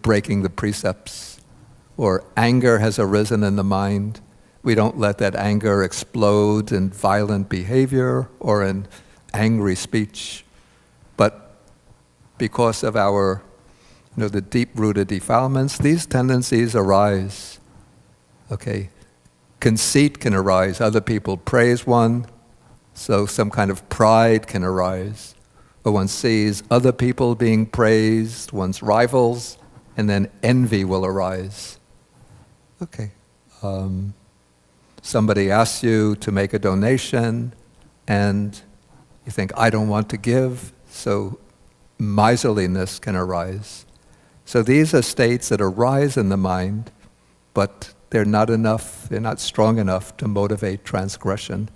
breaking the precepts. Or anger has arisen in the mind, we don't let that anger explode in violent behavior or in angry speech. But because of our, the deep-rooted defilements, these tendencies arise. Okay, conceit can arise. Other people praise one, so some kind of pride can arise. Or one sees other people being praised, one's rivals, and then envy will arise. Okay. Somebody asks you to make a donation, and you think, I don't want to give, so miserliness can arise. So these are states that arise in the mind, but they're not strong enough to motivate transgression.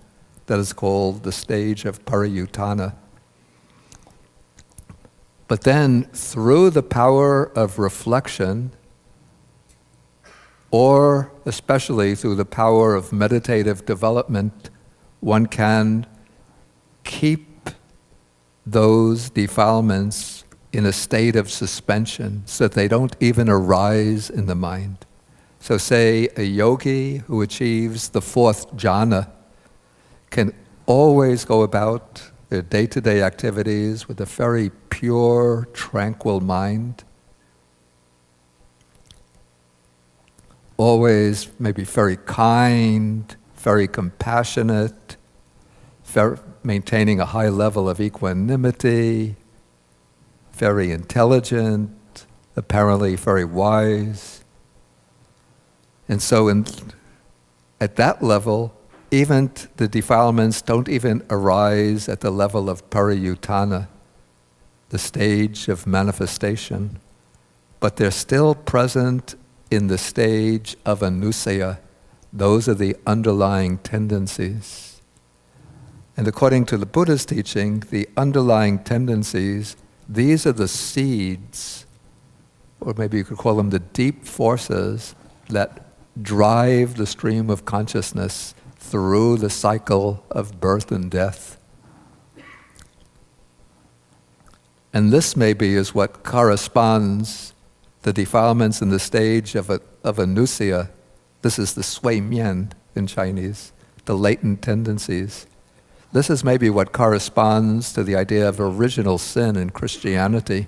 That is called the stage of parayutthana. But then, through the power of reflection, or especially through the power of meditative development, one can keep those defilements in a state of suspension so that they don't even arise in the mind. So say a yogi who achieves the fourth jhana can always go about their day-to-day activities with a very pure, tranquil mind. Always maybe very kind, very compassionate, maintaining a high level of equanimity, very intelligent, apparently very wise. And so at that level, even the defilements don't even arise at the level of parayutthana, the stage of manifestation, but they're still present in the stage of anusaya. Those are the underlying tendencies. And according to the Buddha's teaching, the underlying tendencies, these are the seeds, or maybe you could call them the deep forces that drive the stream of consciousness through the cycle of birth and death. And this maybe is what corresponds the defilements in the stage of anusaya. This is the sui mian in Chinese, the latent tendencies. This is maybe what corresponds to the idea of original sin in Christianity,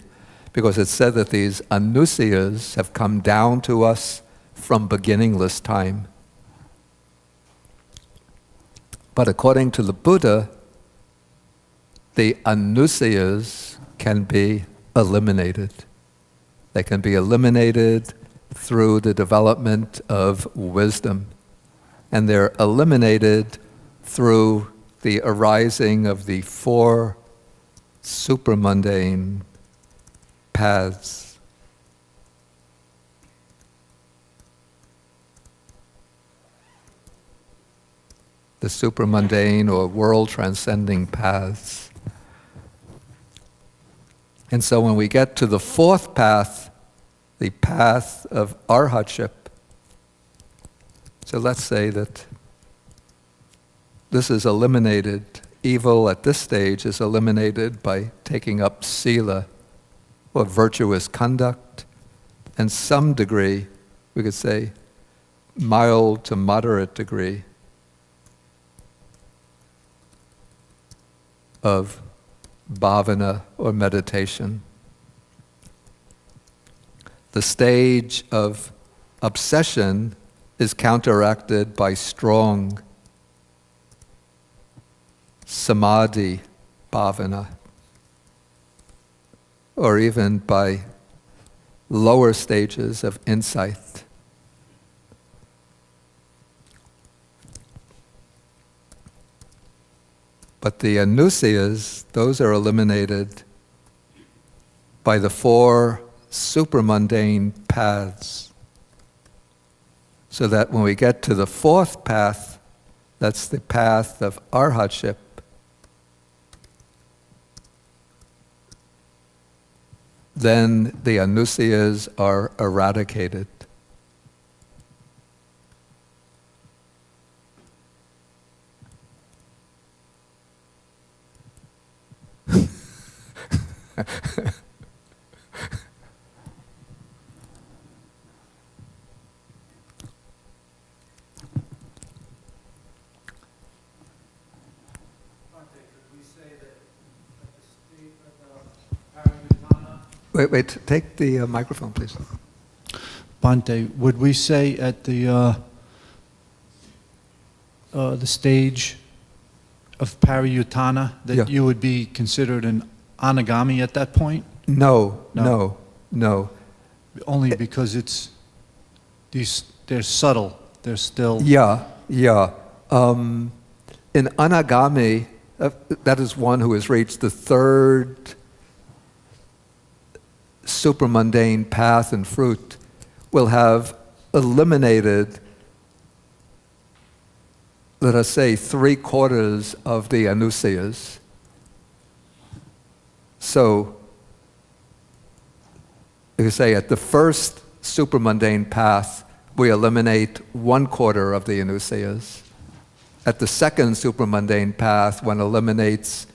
because it's said that these anusayas have come down to us from beginningless time. But according to the Buddha, the anusayas can be eliminated. They can be eliminated through the development of wisdom. And they're eliminated through the arising of the four supramundane paths. The supramundane or world-transcending paths. And so when we get to the fourth path, the path of arhatship, so let's say that this is eliminated, evil at this stage is eliminated by taking up sila, or virtuous conduct, and some degree, we could say, mild to moderate degree of bhavana or meditation. The stage of obsession is counteracted by strong samadhi bhavana, or even by lower stages of insight. But the anusayas, those are eliminated by the four supramundane paths. So that when we get to the fourth path, that's the path of arhatship, then the anusayas are eradicated. Wait, take the microphone, please. Bhante, would we say at the stage of pariyutthana that Yeah. you would be considered an anagami at that point? No, No. no, no. Only because they're subtle. They're still. Yeah, yeah. In anagami, that is one who has reached the third supramundane path and fruit, will have eliminated, let us say, 3/4 of the anusayas. So, you could say at the first supramundane path, we eliminate 1/4 of the anusayas. At the second supramundane path, one eliminates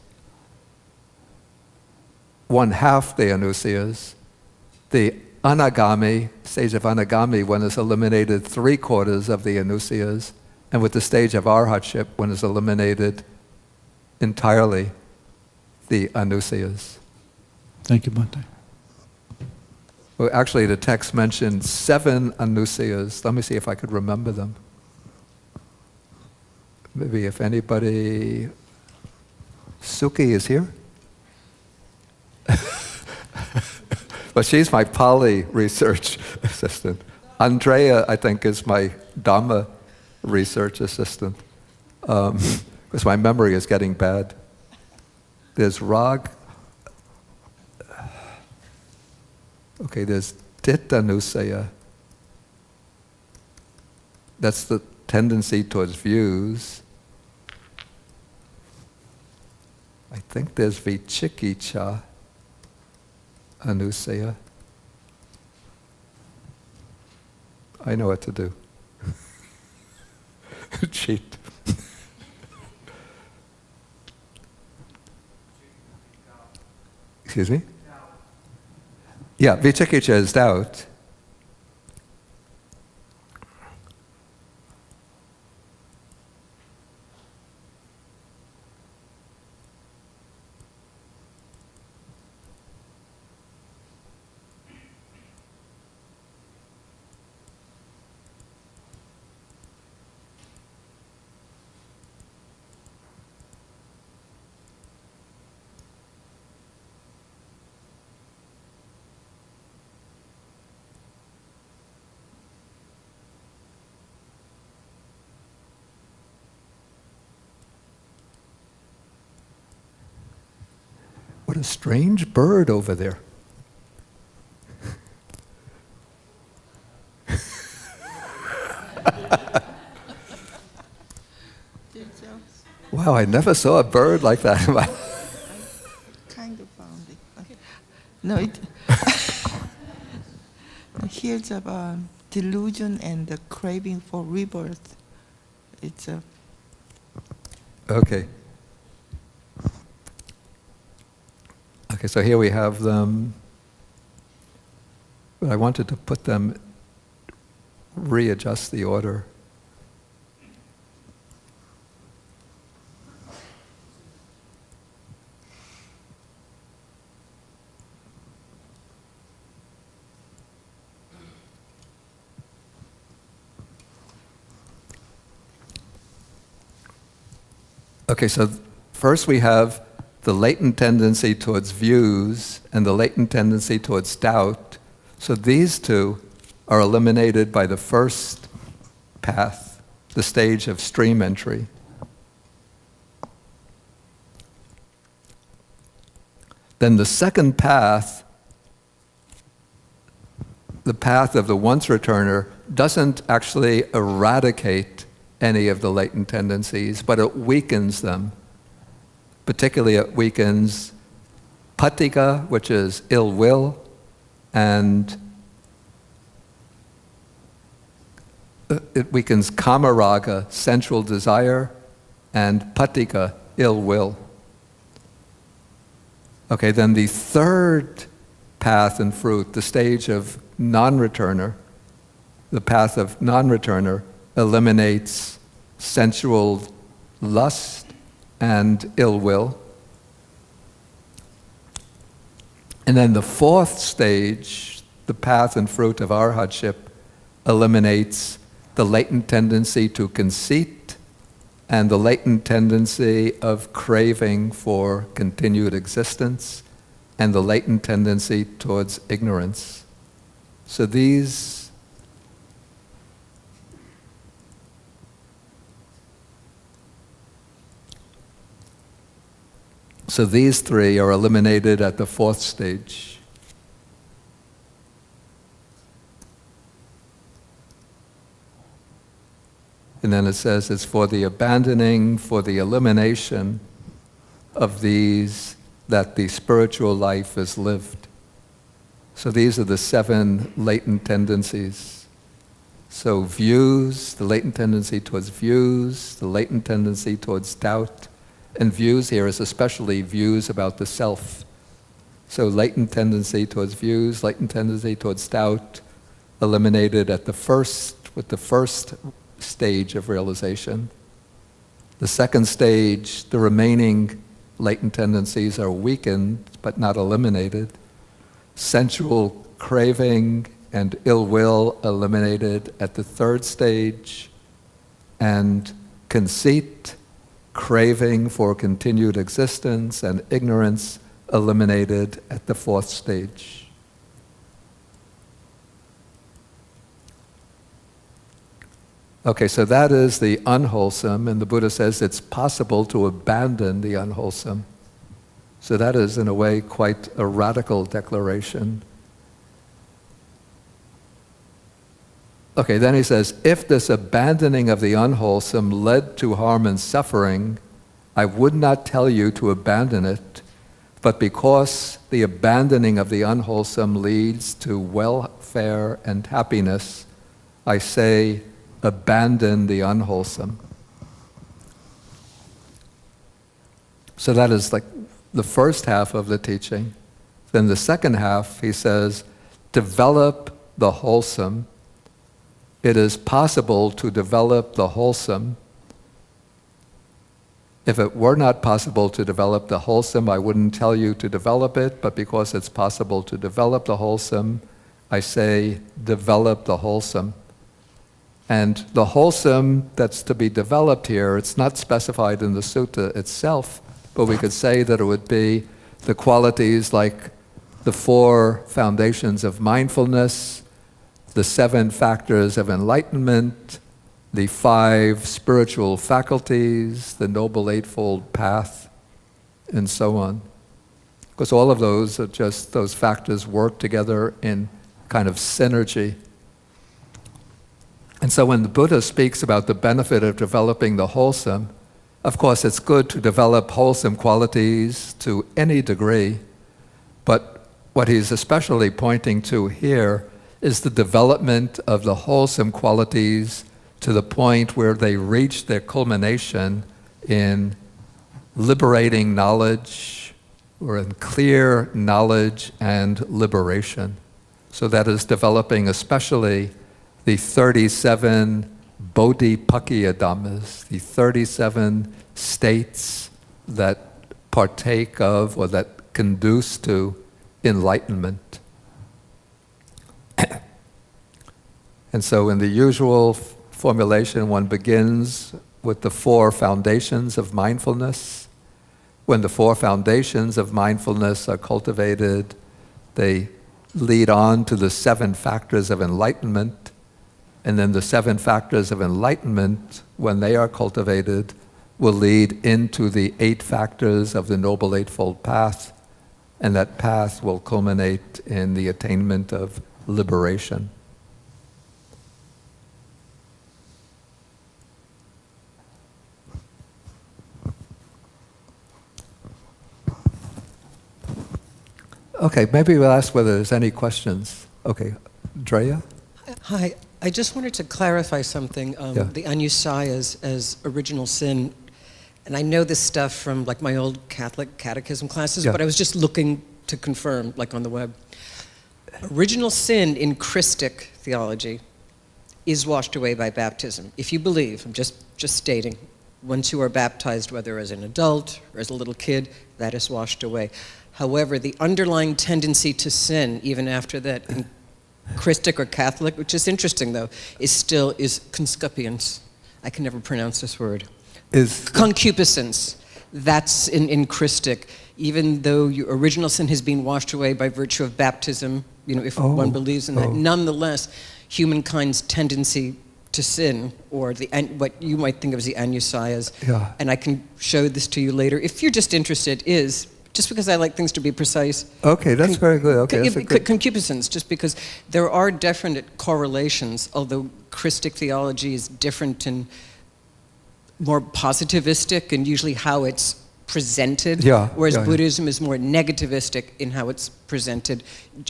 1/2 the anusayas. The anagami, stage of anagami, one has eliminated 3/4 of the anusayas, and with the stage of arhatship, one has eliminated entirely the anusayas. Thank you, Bhante. Well, actually, the text mentioned 7 anusayas. Let me see if I could remember them. Maybe if anybody... Suki is here? Well, she's my Pali research assistant. Andrea, I think, is my Dhamma research assistant. Because my memory is getting bad. There's Rag. Okay, there's Dittanusaya. That's the tendency towards views. I think there's Vichikicha Anusaya. I know what to do. Cheat. Excuse me? Yeah, Vichikicha is doubt. What a strange bird over there. Wow, I never saw a bird like that in my Kind of found it. Okay. No, it. Here's about delusion and the craving for rebirth. It's a. Okay. Okay, so here we have them. But I wanted to put them, readjust the order. Okay, so first we have the latent tendency towards views and the latent tendency towards doubt. So these two are eliminated by the first path, the stage of stream entry. Then the second path, the path of the once returner, doesn't actually eradicate any of the latent tendencies, but it weakens them. Particularly it weakens patika, which is ill will, and it weakens kamaraga, sensual desire, and patika, ill will. Okay, then the third path and fruit, the stage of non-returner, the path of non-returner eliminates sensual lust and ill will. And then the fourth stage, the path and fruit of arhatship, eliminates the latent tendency to conceit and the latent tendency of craving for continued existence and the latent tendency towards ignorance. So these three are eliminated at the fourth stage. And then it says it's for the abandoning, for the elimination of these that the spiritual life is lived. So these are the 7 latent tendencies. So views, the latent tendency towards views, the latent tendency towards doubt, and views here is especially views about the self. So latent tendency towards views, latent tendency towards doubt, eliminated with the first stage of realization. The second stage, the remaining latent tendencies are weakened but not eliminated. Sensual craving and ill will eliminated at the third stage, and conceit, craving for continued existence, and ignorance eliminated at the fourth stage. Okay, so that is the unwholesome, and the Buddha says it's possible to abandon the unwholesome. So that is, in a way, quite a radical declaration. Okay, then he says, if this abandoning of the unwholesome led to harm and suffering, I would not tell you to abandon it, but because the abandoning of the unwholesome leads to welfare and happiness, I say, abandon the unwholesome. So that is like the first half of the teaching. Then the second half, he says, develop the wholesome. It is possible to develop the wholesome. If it were not possible to develop the wholesome, I wouldn't tell you to develop it, but because it's possible to develop the wholesome, I say, develop the wholesome. And the wholesome that's to be developed here, it's not specified in the sutta itself, but we could say that it would be the qualities like the 4 foundations of mindfulness, the 7 factors of enlightenment, the 5 spiritual faculties, the Noble Eightfold Path, and so on. Because all of those are just, those factors work together in kind of synergy. And so when the Buddha speaks about the benefit of developing the wholesome, of course it's good to develop wholesome qualities to any degree, but what he's especially pointing to here is the development of the wholesome qualities to the point where they reach their culmination in liberating knowledge, or in clear knowledge and liberation. So that is developing especially the 37 Bodhipakkhya Dhammas, the 37 states that partake of or that conduce to enlightenment. And so in the usual formulation, one begins with the 4 foundations of mindfulness. When the 4 foundations of mindfulness are cultivated, they lead on to the 7 factors of enlightenment. And then the 7 factors of enlightenment, when they are cultivated, will lead into the 8 factors of the Noble Eightfold Path, and that path will culminate in the attainment of liberation. Okay, maybe we'll ask whether there's any questions. Okay, Drea? Hi, I just wanted to clarify something. Yeah. The anusayas as original sin. and I know this stuff from like my old Catholic catechism classes, Yeah. but I was just looking to confirm, like on the web. Original sin in Christic theology is washed away by baptism. If you believe, I'm just stating, once you are baptized, whether as an adult or as a little kid, that is washed away. However, the underlying tendency to sin, even after that, in Christic or Catholic, which is interesting though, is concupiscence. I can never pronounce this word. Is Concupiscence. That's in Christic. Even though your original sin has been washed away by virtue of baptism, if one believes in that, nonetheless, humankind's tendency to sin, or what you might think of as the anusias, and I can show this to you later, if you're just interested, is, just because I like things to be precise. Okay, that's very good. Okay, that's a good. Concupiscence, just because there are definite correlations, although Christic theology is different and more positivistic and usually how it's presented, whereas Buddhism is more negativistic in how it's presented,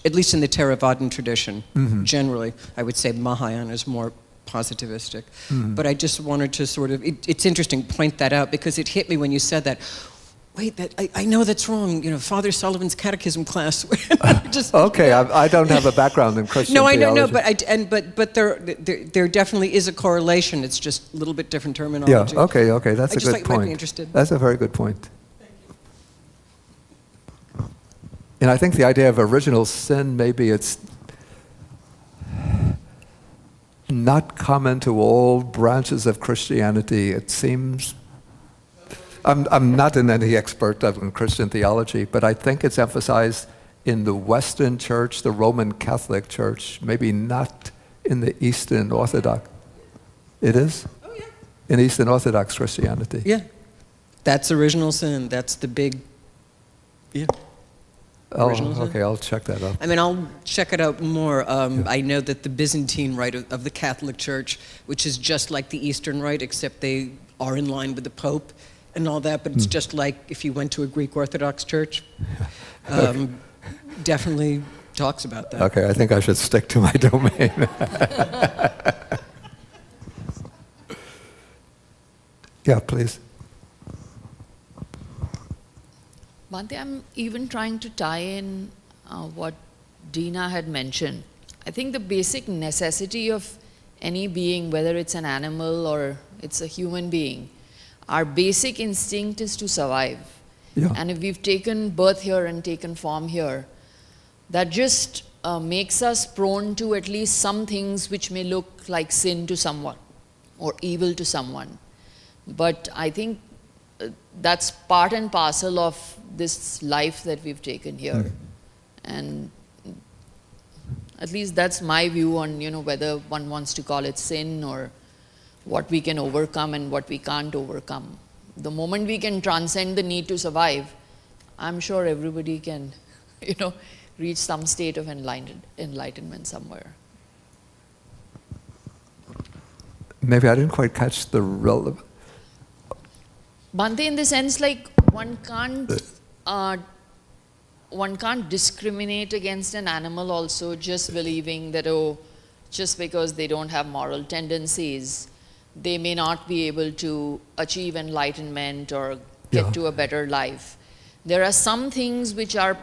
at least in the Theravadan tradition. Generally, I would say Mahayana is more positivistic. But I just wanted to sort of, it's interesting, point that out, because it hit me when you said that. Wait, I know that's wrong. Father Sullivan's catechism class. Okay, I don't have a background in Christian theology. theology. No, but there definitely is a correlation. It's just a little bit different terminology. Yeah. Okay. That's a I just good thought you point. might be interested. That's a very good point. And I think the idea of original sin, maybe it's not common to all branches of Christianity. It seems. I'm not any expert in Christian theology, but I think it's emphasized in the Western Church, the Roman Catholic Church, maybe not in the Eastern Orthodox. It is? Oh, yeah. In Eastern Orthodox Christianity. Yeah. That's original sin. That's the big, original sin. Okay, I'll check that out. I mean, I'll check it out more. I know that the Byzantine rite of the Catholic Church, which is just like the Eastern rite, except they are in line with the Pope and all that, but it's just like if you went to a Greek Orthodox church. Definitely talks about that. Okay, I think I should stick to my domain. Yeah, please. Bhante, I'm even trying to tie in what Dina had mentioned. I think the basic necessity of any being, whether it's an animal or it's a human being, our basic instinct is to survive. Yeah. And if we've taken birth here and taken form here, that just makes us prone to at least some things which may look like sin to someone or evil to someone. But I think that's part and parcel of this life that we've taken here. And at least that's my view on, whether one wants to call it sin or what we can overcome and what we can't overcome. The moment we can transcend the need to survive, I'm sure everybody can, reach some state of enlightenment somewhere. Maybe I didn't quite catch the relevant. Bhante, in the sense like one can't discriminate against an animal also just believing that, just because they don't have moral tendencies, they may not be able to achieve enlightenment or get to a better life. There are some things which are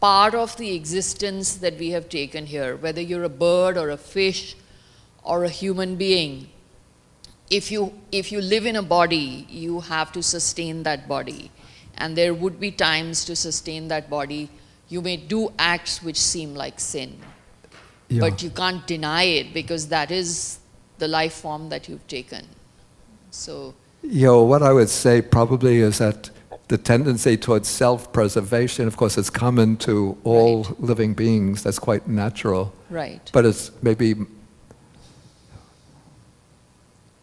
part of the existence that we have taken here, whether you're a bird or a fish or a human being. If you live in a body, you have to sustain that body. And there would be times to sustain that body, you may do acts which seem like sin. But you can't deny it because that is the life form that you've taken. So, What I would say probably is that the tendency towards self-preservation, of course, is common to all living beings. That's quite natural. right. But it's maybe,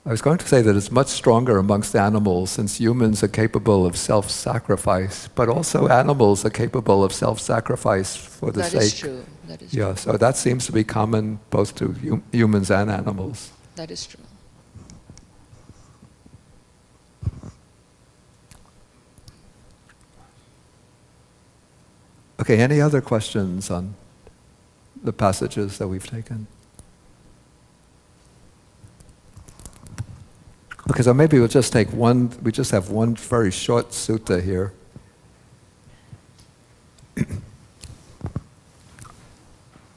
I was going to say that it's much stronger amongst animals, since humans are capable of self-sacrifice, but also animals are capable of self-sacrifice for the sake. That is true. That is true. So that seems to be common both to humans and animals. That is true. Okay, any other questions on the passages that we've taken? Okay, so maybe we'll just take one, we just have one very short sutta here.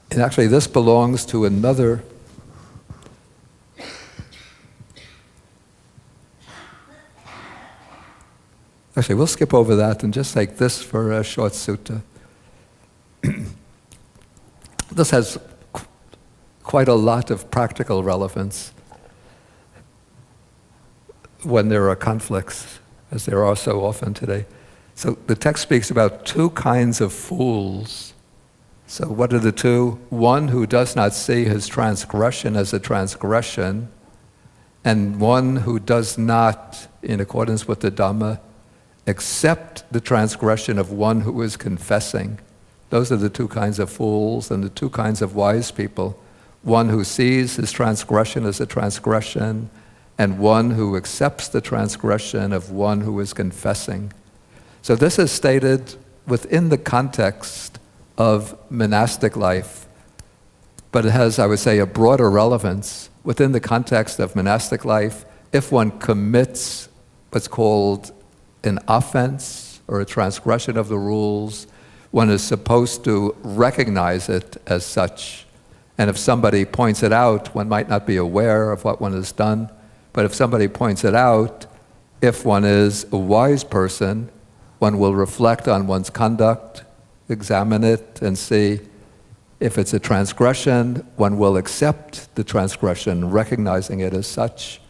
And actually this belongs to another. Actually, we'll skip over that and just take this for a short sutta. This has quite a lot of practical relevance when there are conflicts, as there are so often today. So the text speaks about two kinds of fools. So what are the two? One who does not see his transgression as a transgression, and one who does not, in accordance with the Dhamma, accept the transgression of one who is confessing. Those are the two kinds of fools and the two kinds of wise people. One who sees his transgression as a transgression, and one who accepts the transgression of one who is confessing. So this is stated within the context of monastic life, but it has, I would say, a broader relevance within the context of monastic life. If one commits what's called an offense or a transgression of the rules, one is supposed to recognize it as such. And if somebody points it out, one might not be aware of what one has done, but if somebody points it out, if one is a wise person, one will reflect on one's conduct, examine it, and see if it's a transgression. One will accept the transgression, recognizing it as such.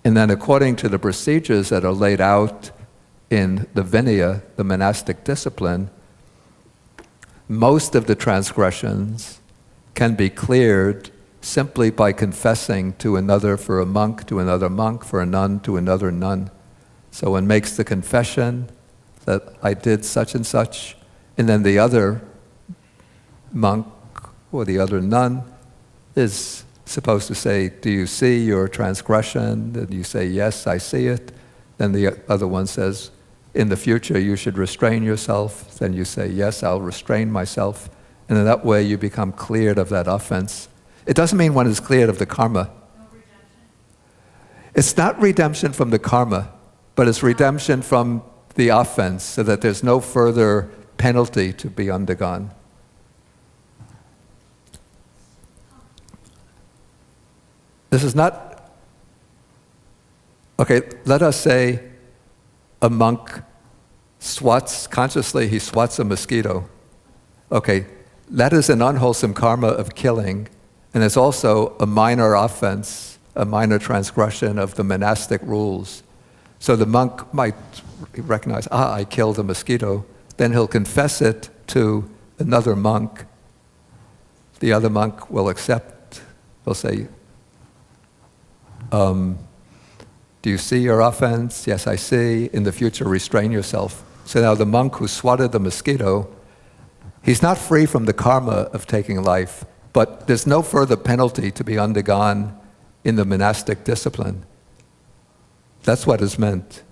And then according to the procedures that are laid out in the Vinaya, the monastic discipline, most of the transgressions can be cleared simply by confessing to another, for a monk to another monk, for a nun to another nun. So one makes the confession that I did such and such, and then the other monk or the other nun is supposed to say, do you see your transgression? And you say, yes, I see it. Then the other one says, in the future you should restrain yourself. Then you say, yes, I'll restrain myself. And in that way you become cleared of that offense. It doesn't mean one is cleared of the karma. No redemption? It's not redemption from the karma, but it's redemption from the offense, so that there's no further penalty to be undergone. This is not, okay, let us say a monk consciously he swats a mosquito. Okay, that is an unwholesome karma of killing, and it's also a minor offense, a minor transgression of the monastic rules. So the monk might recognize, I killed a mosquito. Then he'll confess it to another monk. The other monk will accept. He'll say, do you see your offense? Yes, I see. In the future, restrain yourself. So now the monk who swatted the mosquito, he's not free from the karma of taking life, but there's no further penalty to be undergone in the monastic discipline. That's what is meant.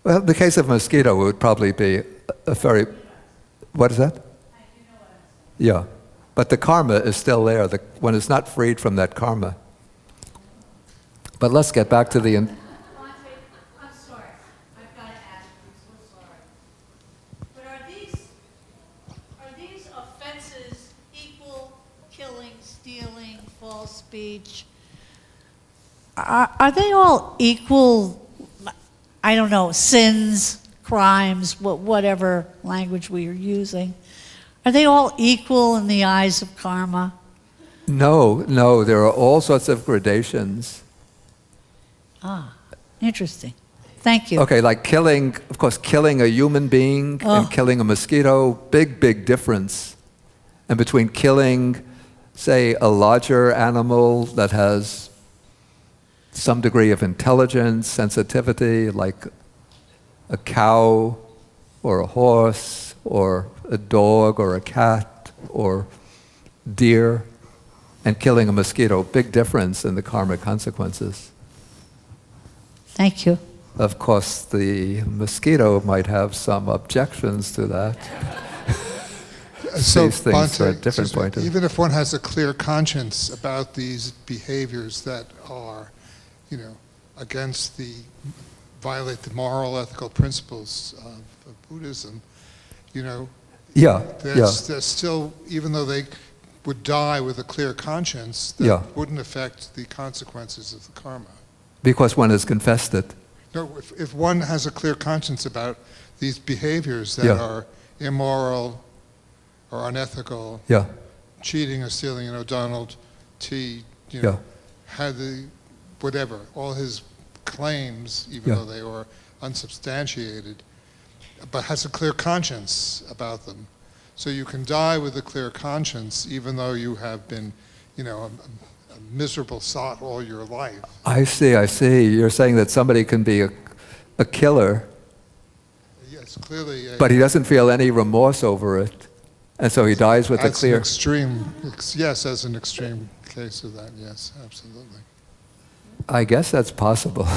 Well, the case of mosquito would probably be a very, what is that? Yeah, but the karma is still there. One is not freed from that karma. But let's get back to the... I'm sorry. I've got to ask you. I'm so sorry. But are these offenses equal? Killing, stealing, false speech? Are they all equal? I don't know, sins, crimes, whatever language we are using. Are they all equal in the eyes of karma? No, there are all sorts of gradations. Ah, interesting. Thank you. Okay, like killing, of course, killing a human being and killing a mosquito, big difference. And between killing, say, a larger animal that has some degree of intelligence, sensitivity, like a cow or a horse or a dog or a cat or deer, and killing a mosquito, big difference in the karmic consequences. Thank you. Of course, the mosquito might have some objections to that. sees things from a Bhante, different point of view. even if one has a clear conscience about these behaviors that are, against violate the moral, ethical principles of Buddhism, there's still, even though they would die with a clear conscience, that wouldn't affect the consequences of the karma. Because one has confessed it. No, if one has a clear conscience about these behaviors that are immoral or unethical, cheating or stealing, Donald T, had all his claims, even though they were unsubstantiated, but has a clear conscience about them. So you can die with a clear conscience, even though you have been, a miserable sot all your life. I see. You're saying that somebody can be a killer, Yes, clearly. but he doesn't feel any remorse over it, and so he dies with a That's clear... an extreme, as an extreme case of that, yes, absolutely. I guess that's possible.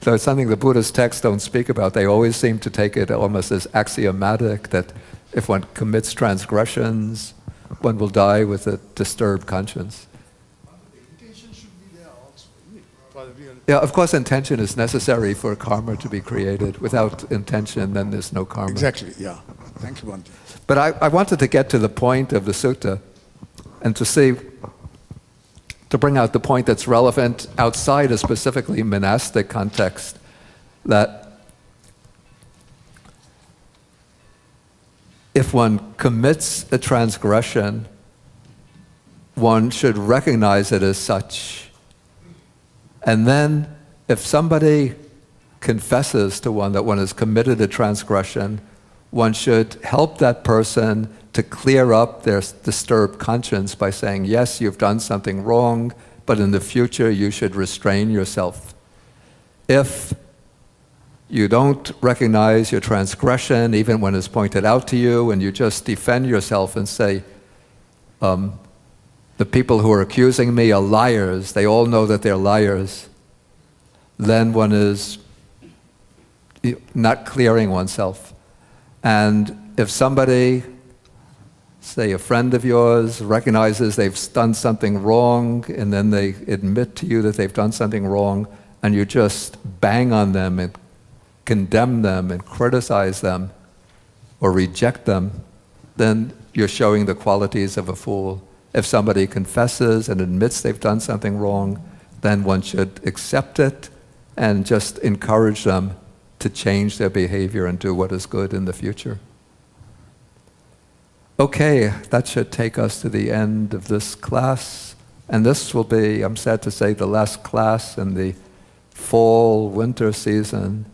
So it's something the Buddhist texts don't speak about. They always seem to take it almost as axiomatic that if one commits transgressions, one will die with a disturbed conscience. Yeah, of course intention is necessary for karma to be created. Without intention, then there's no karma. Exactly, yeah. Thank you, Bhante. But I wanted to get to the point of the sutta and to bring out the point that's relevant outside a specifically monastic context, that if one commits a transgression, one should recognize it as such. And then if somebody confesses to one that one has committed a transgression, one should help that person to clear up their disturbed conscience by saying, yes, you've done something wrong, but in the future you should restrain yourself. If you don't recognize your transgression, even when it's pointed out to you, and you just defend yourself and say, the people who are accusing me are liars, they all know that they're liars, then one is not clearing oneself. And if somebody, say a friend of yours, recognizes they've done something wrong, and then they admit to you that they've done something wrong, and you just bang on them and condemn them and criticize them or reject them, then you're showing the qualities of a fool. If somebody confesses and admits they've done something wrong, then one should accept it and just encourage them to change their behavior and do what is good in the future. Okay, that should take us to the end of this class. And this will be, I'm sad to say, the last class in the fall-winter season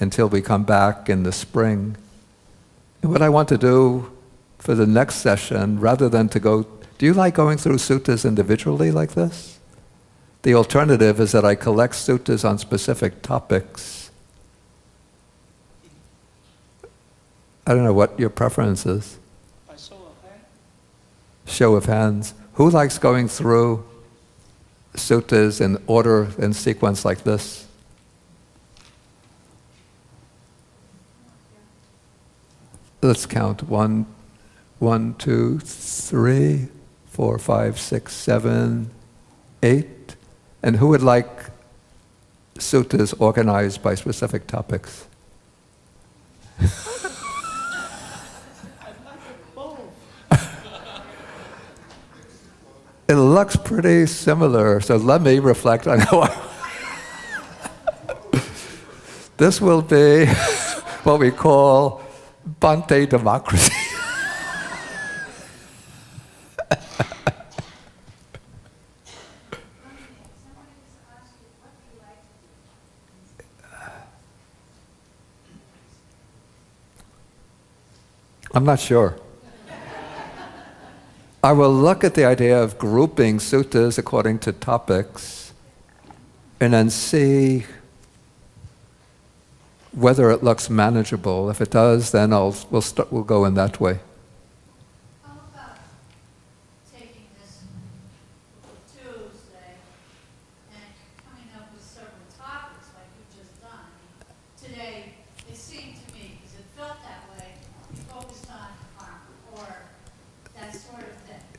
until we come back in the spring. And what I want to do for the next session, rather than to go, do you like going through suttas individually like this? The alternative is that I collect suttas on specific topics. I don't know what your preference is. Show of hands. Who likes going through suttas in order and sequence like this? Let's count. 1, 2, 3, 4, 5, 6, 7, 8. And who would like suttas organized by specific topics? It looks pretty similar, so let me reflect on how this will be what we call Bhante democracy. I'm not sure. I will look at the idea of grouping suttas according to topics and then see whether it looks manageable. If it does, then we'll go in that way. How about taking this Tuesday and coming up with several topics like you've just done? Today, it seemed to me, because it felt that way, you focused on karma.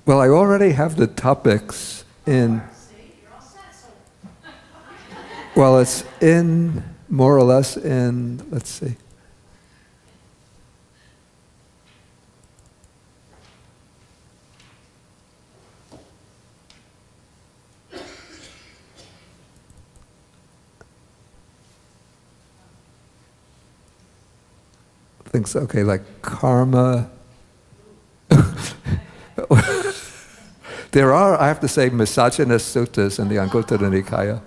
Well, I already have the topics in. Well, it's in, more or less in, let's see. Things, okay, like karma. There are, I have to say, misogynist suttas in the Anguttara Nikaya.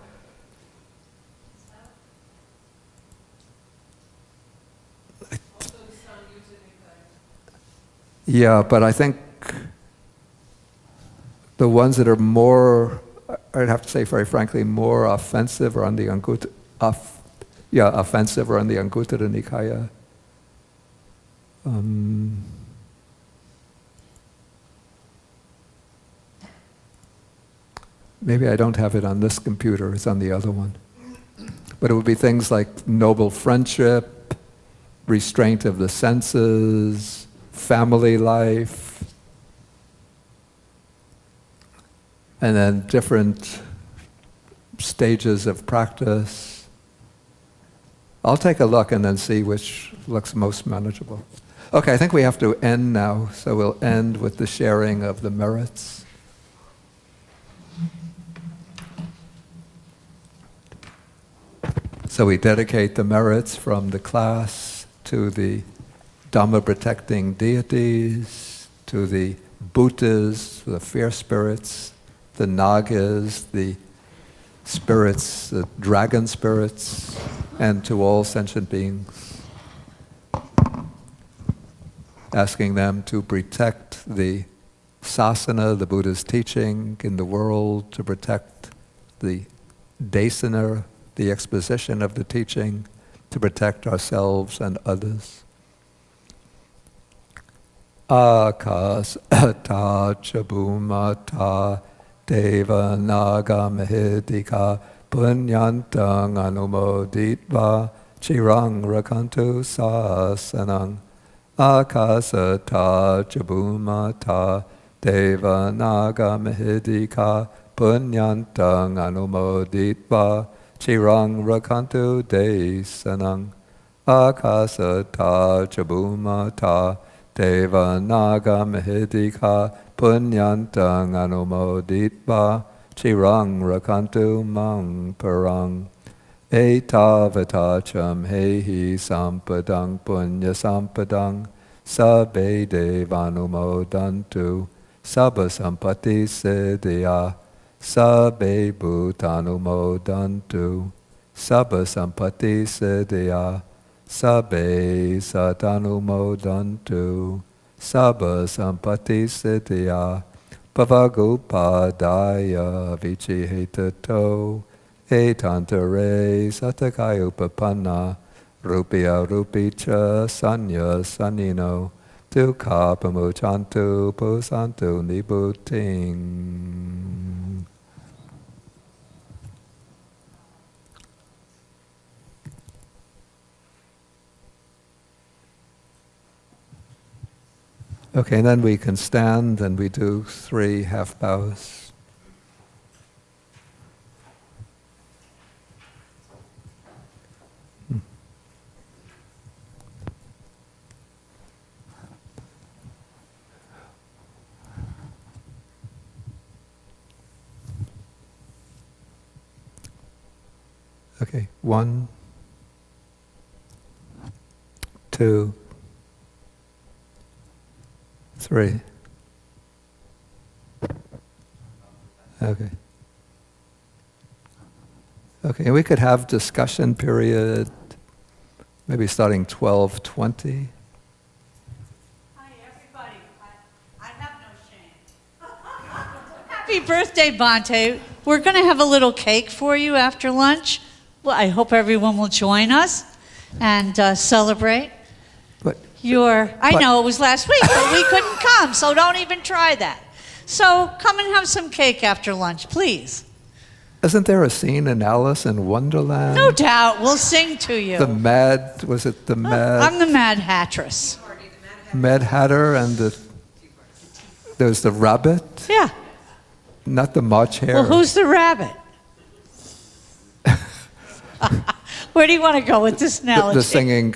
Yeah, but I think the ones that are more, I'd have to say very frankly, more offensive are on the offensive are on the Anguttara Nikaya. Maybe I don't have it on this computer, it's on the other one. But it would be things like noble friendship, restraint of the senses, family life, and then different stages of practice. I'll take a look and then see which looks most manageable. Okay, I think we have to end now, so we'll end with the sharing of the merits. So we dedicate the merits from the class to the Dhamma-protecting deities, to the bhutas, the fierce spirits, the nagas, the spirits, the dragon spirits, and to all sentient beings. Asking them to protect the sasana, the Buddha's teaching in the world, to protect the desana, the exposition of the teaching, to protect ourselves and others. Akasata chabhumata deva naga mahidika punyantang anumoditva chirang rakantu sasanang. Akasata chabhumata deva naga mahidika punyantang anumoditva chirang rakantu desanang. Akasata chabhumata deva naga mahidika punyantang anumoditva chirang rakantu mang parang. Etavatacham hehi sampadang punya sampadang sabbe devanumodantu sabba sampati siddhya sabbe bhutanumodantu sabba sampati siddhya sabbe satanumodantu sabba sampati siddhya pavagupadaya vichihitato etantare satakaya upapanna rupya rupicha sanya sanino dukkha pamuchantu pusantu nibuting. Okay, and then we can stand and we do 3 half bows. Okay, 1, 2, 3. Okay. Okay, and we could have discussion period, maybe starting 12:20. Hi, everybody. I have no shame. Happy birthday, Bhante. We're going to have a little cake for you after lunch. Well, I hope everyone will join us and celebrate. I know it was last week, but we couldn't come, so don't even try that. So come and have some cake after lunch, please. Isn't there a scene in Alice in Wonderland? No doubt. We'll sing to you. I'm the Mad Hattress. Mad Hatter and the There's the rabbit, Yeah. not the March hare. Well, who's the rabbit? Where do you want to go with this analogy? The singing